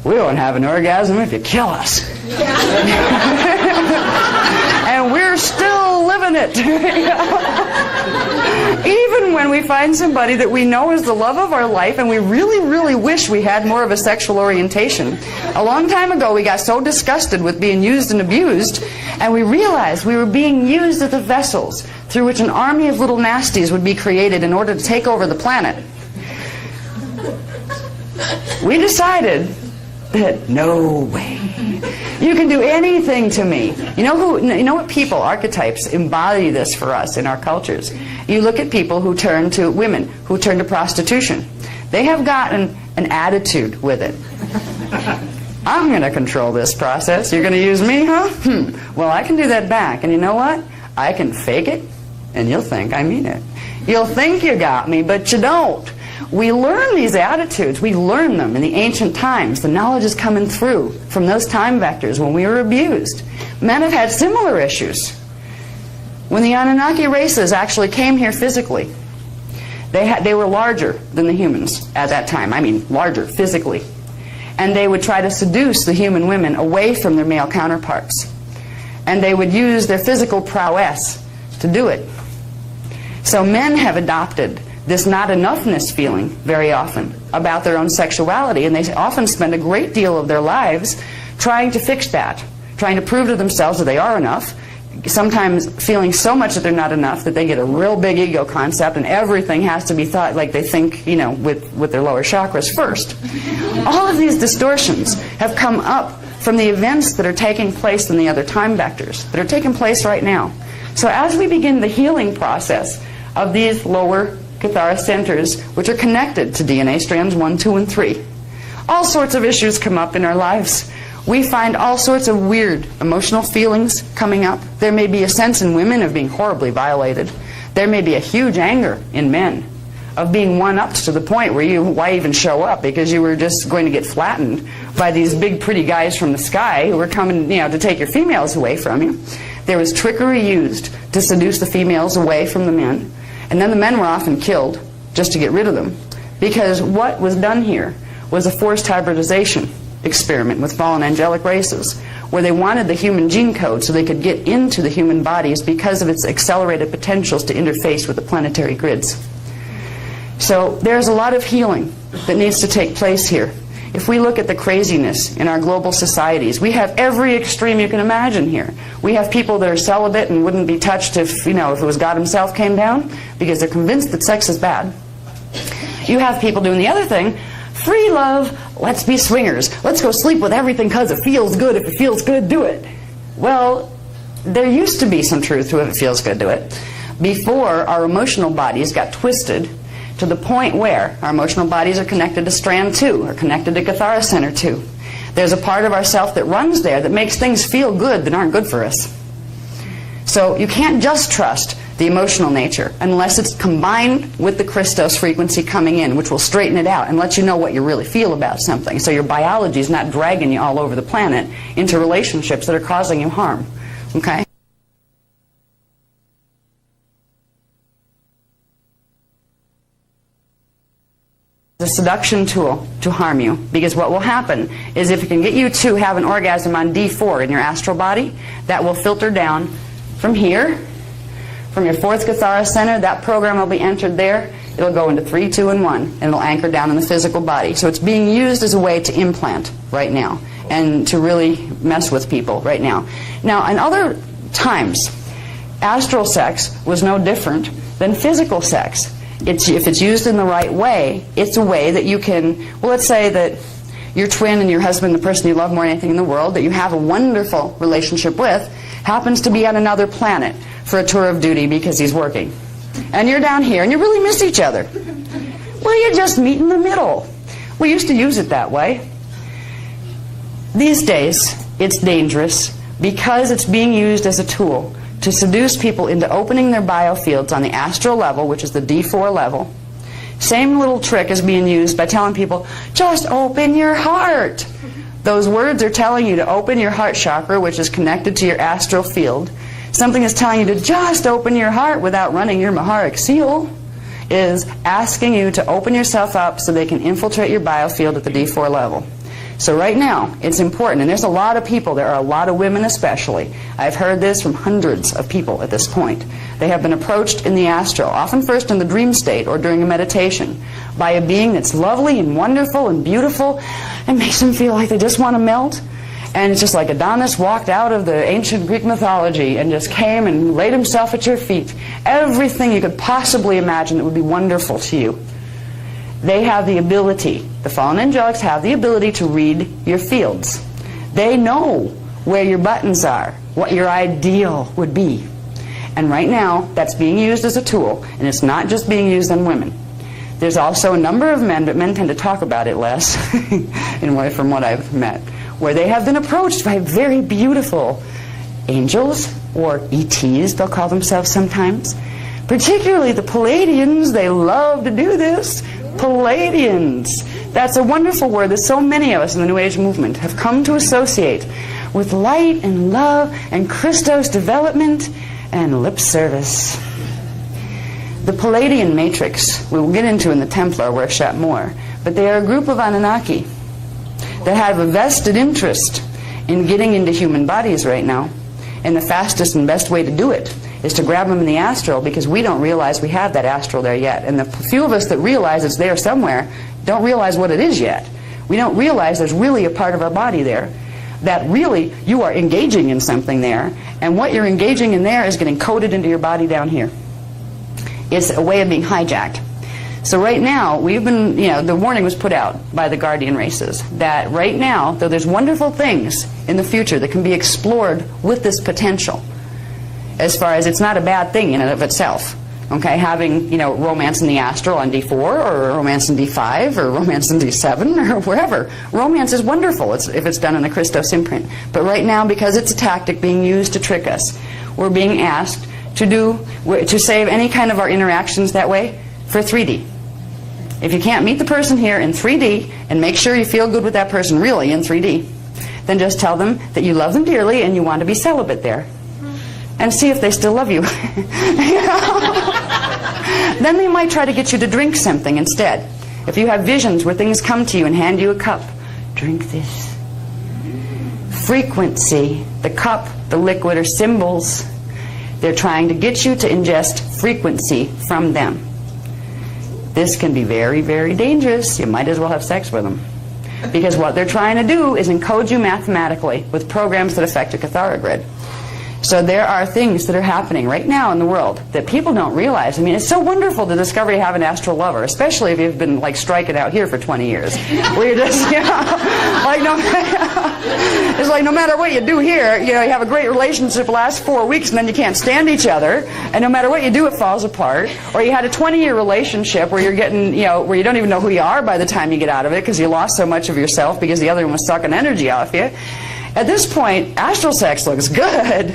We won't have an orgasm if you kill us. And we're still living it. Even when we find somebody that we know is the love of our life and we really, really wish we had more of a sexual orientation. A long time ago we got so disgusted with being used and abused, and we realized we were being used as the vessels through which an army of little nasties would be created in order to take over the planet. We decided that no way. You can do anything to me. You know what people, archetypes, embody this for us in our cultures. You look at people who turn to women, who turn to prostitution. They have gotten an attitude with it. I'm going to control this process. You're going to use me, huh? Well, I can do that back. And you know what? I can fake it, and you'll think I mean it. You'll think you got me, but you don't. We learn these attitudes. We learn them in the ancient times. The knowledge is coming through from those time vectors when we were abused. Men have had similar issues. When the Anunnaki races actually came here physically, they were larger than the humans at that time. I mean, larger physically. And they would try to seduce the human women away from their male counterparts. And they would use their physical prowess to do it. So men have adopted this not enoughness feeling very often about their own sexuality, and they often spend a great deal of their lives trying to fix that, trying to prove to themselves that they are enough, sometimes feeling so much that they're not enough that they get a real big ego concept and everything has to be thought like they think, you know, with their lower chakras first. All of these distortions have come up from the events that are taking place in the other time vectors, that are taking place right now. So as we begin the healing process of these lower Kathara centers, which are connected to DNA strands 1, 2, and 3. All sorts of issues come up in our lives. We find all sorts of weird emotional feelings coming up. There may be a sense in women of being horribly violated. There may be a huge anger in men of being one-upped to the point where why even show up, because you were just going to get flattened by these big pretty guys from the sky who were coming, to take your females away from you. There was trickery used to seduce the females away from the men, and then the men were often killed just to get rid of them, because what was done here was a forced hybridization experiment with fallen angelic races, where they wanted the human gene code so they could get into the human bodies because of its accelerated potentials to interface with the planetary grids. So there's a lot of healing that needs to take place here. If we look at the craziness in our global societies, we have every extreme you can imagine here. We have people that are celibate and wouldn't be touched if it was God himself came down, because they're convinced that sex is bad. You have people doing the other thing, free love, let's be swingers. Let's go sleep with everything because it feels good. If it feels good, do it. Well, there used to be some truth to if it feels good, do it. Before our emotional bodies got twisted to the point where our emotional bodies are connected to strand 2, or connected to Kathara center 2. There's a part of ourself that runs there that makes things feel good that aren't good for us. So you can't just trust the emotional nature unless it's combined with the Christos frequency coming in, which will straighten it out and let you know what you really feel about something, so your biology is not dragging you all over the planet into relationships that are causing you harm. Okay? The seduction tool to harm you, because what will happen is if it can get you to have an orgasm on D4 in your astral body, that will filter down from here, from your 4th Kathara center. That program will be entered there. It'll go into 3, 2, and 1, and it'll anchor down in the physical body. So it's being used as a way to implant right now and to really mess with people right now. Now, in other times, astral sex was no different than physical sex. If it's used in the right way, it's a way that you can, well, let's say that your twin and your husband, the person you love more than anything in the world, that you have a wonderful relationship with, happens to be on another planet for a tour of duty because he's working. And you're down here and you really miss each other. Well, you just meet in the middle. We used to use it that way. These days, it's dangerous because it's being used as a tool to seduce people into opening their biofields on the astral level, which is the D4 level. Same little trick is being used by telling people, just open your heart. Those words are telling you to open your heart chakra, which is connected to your astral field. Something is telling you to just open your heart without running your Maharic seal is asking you to open yourself up so they can infiltrate your biofield at the D4 level. So right now, it's important, and there's a lot of people, there are a lot of women especially. I've heard this from hundreds of people at this point. They have been approached in the astral, often first in the dream state or during a meditation, by a being that's lovely and wonderful and beautiful and makes them feel like they just want to melt. And it's just like Adonis walked out of the ancient Greek mythology and just came and laid himself at your feet. Everything you could possibly imagine that would be wonderful to you. They have the ability, the fallen angelics have the ability to read your fields. They know where your buttons are, what your ideal would be. And right now, that's being used as a tool, and it's not just being used on women. There's also a number of men, but men tend to talk about it less, from what I've met, where they have been approached by very beautiful angels, or ETs, they'll call themselves sometimes. Particularly the Palladians, they love to do this. Palladians. That's a wonderful word that so many of us in the New Age movement have come to associate with light and love and Christos development and lip service. The Palladian matrix, we will get into in the Templar workshop more, but they are a group of Anunnaki that have a vested interest in getting into human bodies right now. And the fastest and best way to do it is to grab them in the astral, because we don't realize we have that astral there yet. And the few of us that realize it's there somewhere don't realize what it is yet. We don't realize there's really a part of our body there, that really you are engaging in something there, and what you're engaging in there is getting coded into your body down here. It's a way of being hijacked. So right now, we've been, the warning was put out by the guardian races that right now, though there's wonderful things in the future that can be explored with this potential, as far as it's not a bad thing in and of itself. Okay, having, romance in the astral on D4, or romance in D5, or romance in D7, or wherever. Romance is wonderful if it's done in the Christos imprint. But right now, because it's a tactic being used to trick us, we're being asked to save any kind of our interactions that way for 3D. If you can't meet the person here in 3D and make sure you feel good with that person really in 3D, then just tell them that you love them dearly and you want to be celibate there. And see if they still love you. Then they might try to get you to drink something instead. If you have visions where things come to you and hand you a cup, drink this. Frequency. The cup, the liquid are symbols. They're trying to get you to ingest frequency from them. This can be very, very dangerous. You might as well have sex with them. Because what they're trying to do is encode you mathematically with programs that affect your Kathara grid. So there are things that are happening right now in the world that people don't realize. I mean, it's so wonderful to discover you have an astral lover, especially if you've been like striking out here for 20 years. Where you're just, it's like no matter what you do here, you have a great relationship lasts 4 weeks and then you can't stand each other, and no matter what you do, it falls apart. Or you had a 20-year relationship where you're getting, where you don't even know who you are by the time you get out of it because you lost so much of yourself because the other one was sucking energy off you. At this point, astral sex looks good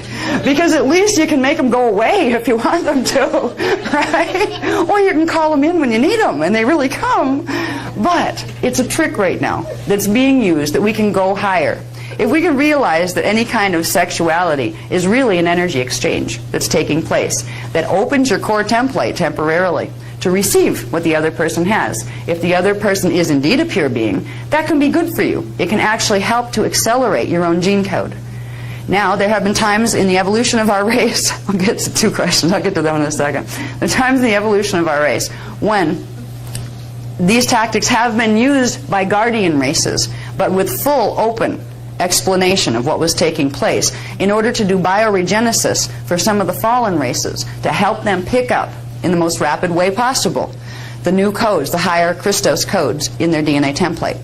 because at least you can make them go away if you want them to, right? Or you can call them in when you need them and they really come. But it's a trick right now that's being used that we can go higher. If we can realize that any kind of sexuality is really an energy exchange that's taking place, that opens your core template temporarily to receive what the other person has. If the other person is indeed a pure being, that can be good for you. It can actually help to accelerate your own gene code. Now, there have been times in the evolution of our race, I'll get to 2 questions, I'll get to them in a second. There are times in the evolution of our race when these tactics have been used by guardian races, but with full open explanation of what was taking place in order to do bioregenesis for some of the fallen races to help them pick up in the most rapid way possible the new codes, the higher Christos codes in their DNA template.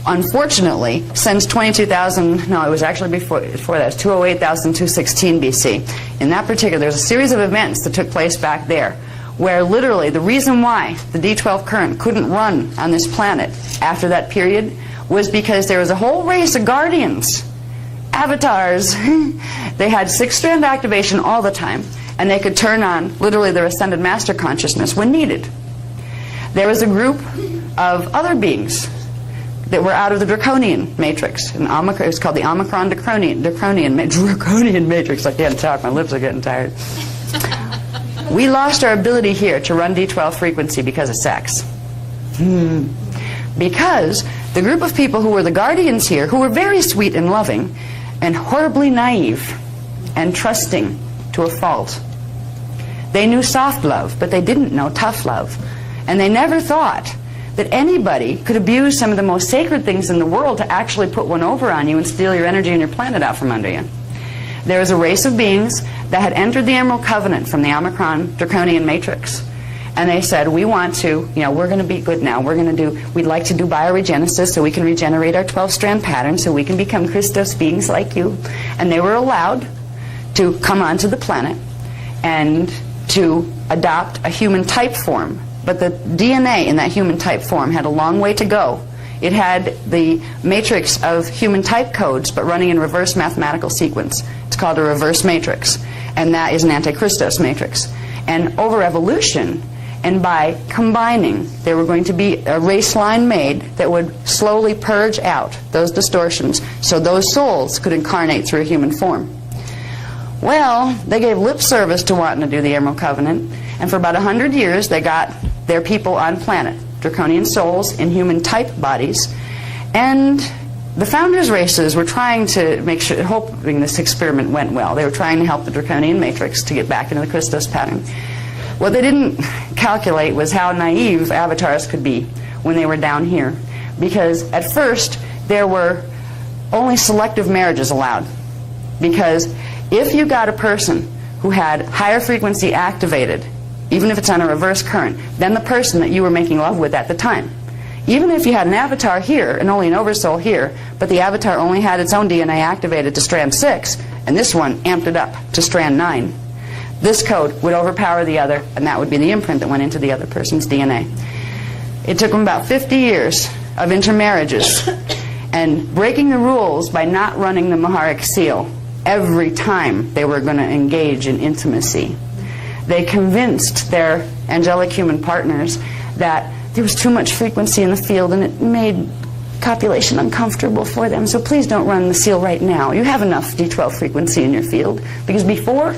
Unfortunately, since 22,000, no, it was actually before that, it was 208,216 BC. In that particular, there's a series of events that took place back there where literally the reason why the D12 current couldn't run on this planet after that period was because there was a whole race of guardians, avatars. They had 6-strand activation all the time, and they could turn on literally their ascended master consciousness when needed. There was a group of other beings that were out of the draconian matrix. It was called the Omicron draconian matrix. I can't talk, my lips are getting tired. We lost our ability here to run D12 frequency because of sex. Because the group of people who were the guardians here, who were very sweet and loving, and horribly naive and trusting to a fault. They knew soft love, but they didn't know tough love. And they never thought that anybody could abuse some of the most sacred things in the world to actually put one over on you and steal your energy and your planet out from under you. There was a race of beings that had entered the Emerald Covenant from the Omicron draconian matrix. And they said, we want to, we're going to be good now. We'd like to do bioregenesis so we can regenerate our 12-strand pattern so we can become Christos beings like you. And they were allowed to come onto the planet and to adopt a human type form. But the DNA in that human type form had a long way to go. It had the matrix of human type codes, but running in reverse mathematical sequence. It's called a reverse matrix. And that is an anti-Christos matrix. And over evolution, and by combining, there were going to be a race line made that would slowly purge out those distortions so those souls could incarnate through a human form. Well, they gave lip service to wanting to do the Emerald Covenant, and for about 100 years they got their people on planet, draconian souls in human type bodies, and the founders' races were trying to make sure, hoping this experiment went well. They were trying to help the draconian matrix to get back into the Christos pattern. What they didn't calculate was how naive avatars could be when they were down here, because at first there were only selective marriages allowed, because if you got a person who had higher frequency activated, even if it's on a reverse current, than the person that you were making love with at the time, even if you had an avatar here and only an oversoul here, but the avatar only had its own DNA activated to strand 6, and this one amped it up to strand 9, this code would overpower the other, and that would be the imprint that went into the other person's DNA. It took them about 50 years of intermarriages and breaking the rules by not running the Maharic seal every time they were going to engage in intimacy. They convinced their angelic human partners that there was too much frequency in the field and it made copulation uncomfortable for them, so please don't run the seal right now. You have enough D12 frequency in your field. Because before,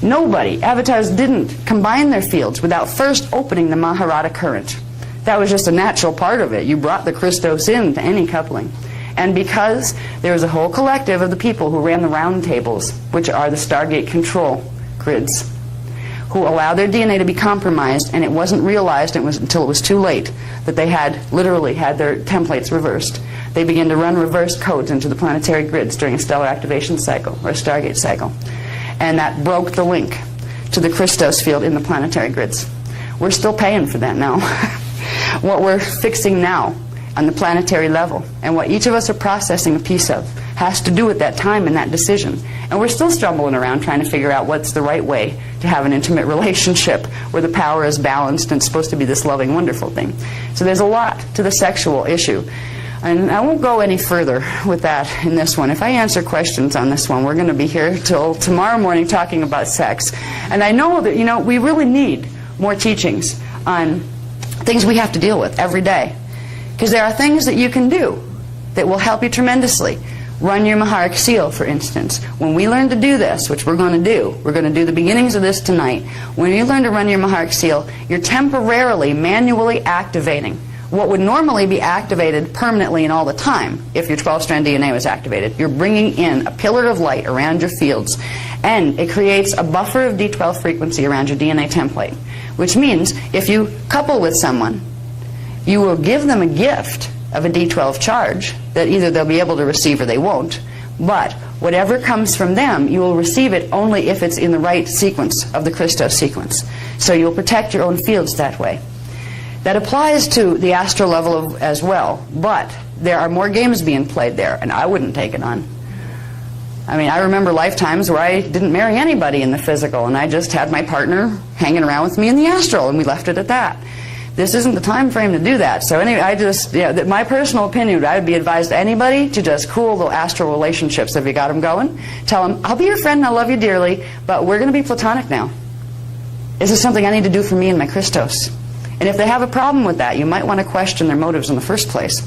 nobody, avatars didn't combine their fields without first opening the Maharata current. That was just a natural part of it. You brought the Christos into any coupling. And because there was a whole collective of the people who ran the round tables, which are the Stargate control grids, who allowed their DNA to be compromised, and it wasn't realized until it was too late that they had literally had their templates reversed. They began to run reverse codes into the planetary grids during a stellar activation cycle, or a Stargate cycle. And that broke the link to the Christos field in the planetary grids. We're still paying for that now. What we're fixing now on the planetary level, and what each of us are processing a piece of, has to do with that time and that decision. And we're still stumbling around trying to figure out what's the right way to have an intimate relationship where the power is balanced and it's supposed to be this loving, wonderful thing. So there's a lot to the sexual issue. And I won't go any further with that in this one. If I answer questions on this one, we're going to be here till tomorrow morning talking about sex. And I know that, you know, we really need more teachings on things we have to deal with every day. Because there are things that you can do that will help you tremendously. Run your Maharic seal, for instance. When we learn to do this, which we're going to do the beginnings of this tonight. When you learn to run your Maharic seal, you're temporarily, manually activating what would normally be activated permanently and all the time if your 12-strand DNA was activated. You're bringing in a pillar of light around your fields, and it creates a buffer of D12 frequency around your DNA template, which means if you couple with someone, you will give them a gift of a D12 charge that either they'll be able to receive or they won't. But whatever comes from them, you will receive it only if it's in the right sequence of the Christos sequence. So you'll protect your own fields that way. That applies to the astral level as well, but there are more games being played there, and I wouldn't take it on. I mean, I remember lifetimes where I didn't marry anybody in the physical, and I just had my partner hanging around with me in the astral, and we left it at that. This isn't the time frame to do that. So anyway, my personal opinion, I would be advised anybody to just cool the astral relationships if you got them going. Tell them, I'll be your friend and I love you dearly, but we're going to be platonic now. Is this something I need to do for me and my Christos? And if they have a problem with that, you might want to question their motives in the first place.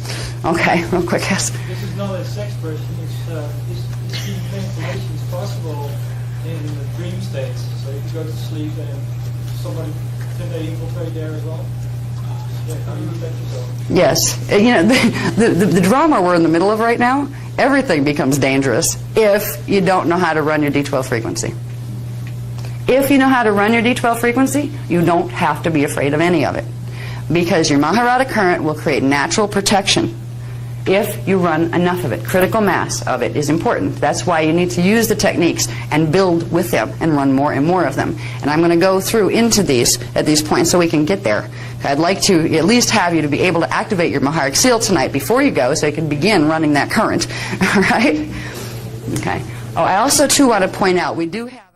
Okay, real quick, yes. This is not a sex person. It's being information is possible in the dream states. So you can go to sleep and somebody, can they infiltrate there as well? Yes. You know, the drama we're in the middle of right now, everything becomes dangerous if you don't know how to run your D12 frequency. If you know how to run your D12 frequency, you don't have to be afraid of any of it. Because your Maharata current will create natural protection if you run enough of it. Critical mass of it is important. That's why you need to use the techniques and build with them and run more and more of them. And I'm going to go through into these at these points so we can get there. I'd like to at least have you to be able to activate your Maharic seal tonight before you go so you can begin running that current. All right? Okay. Oh, I also, too, want to point out, we do have...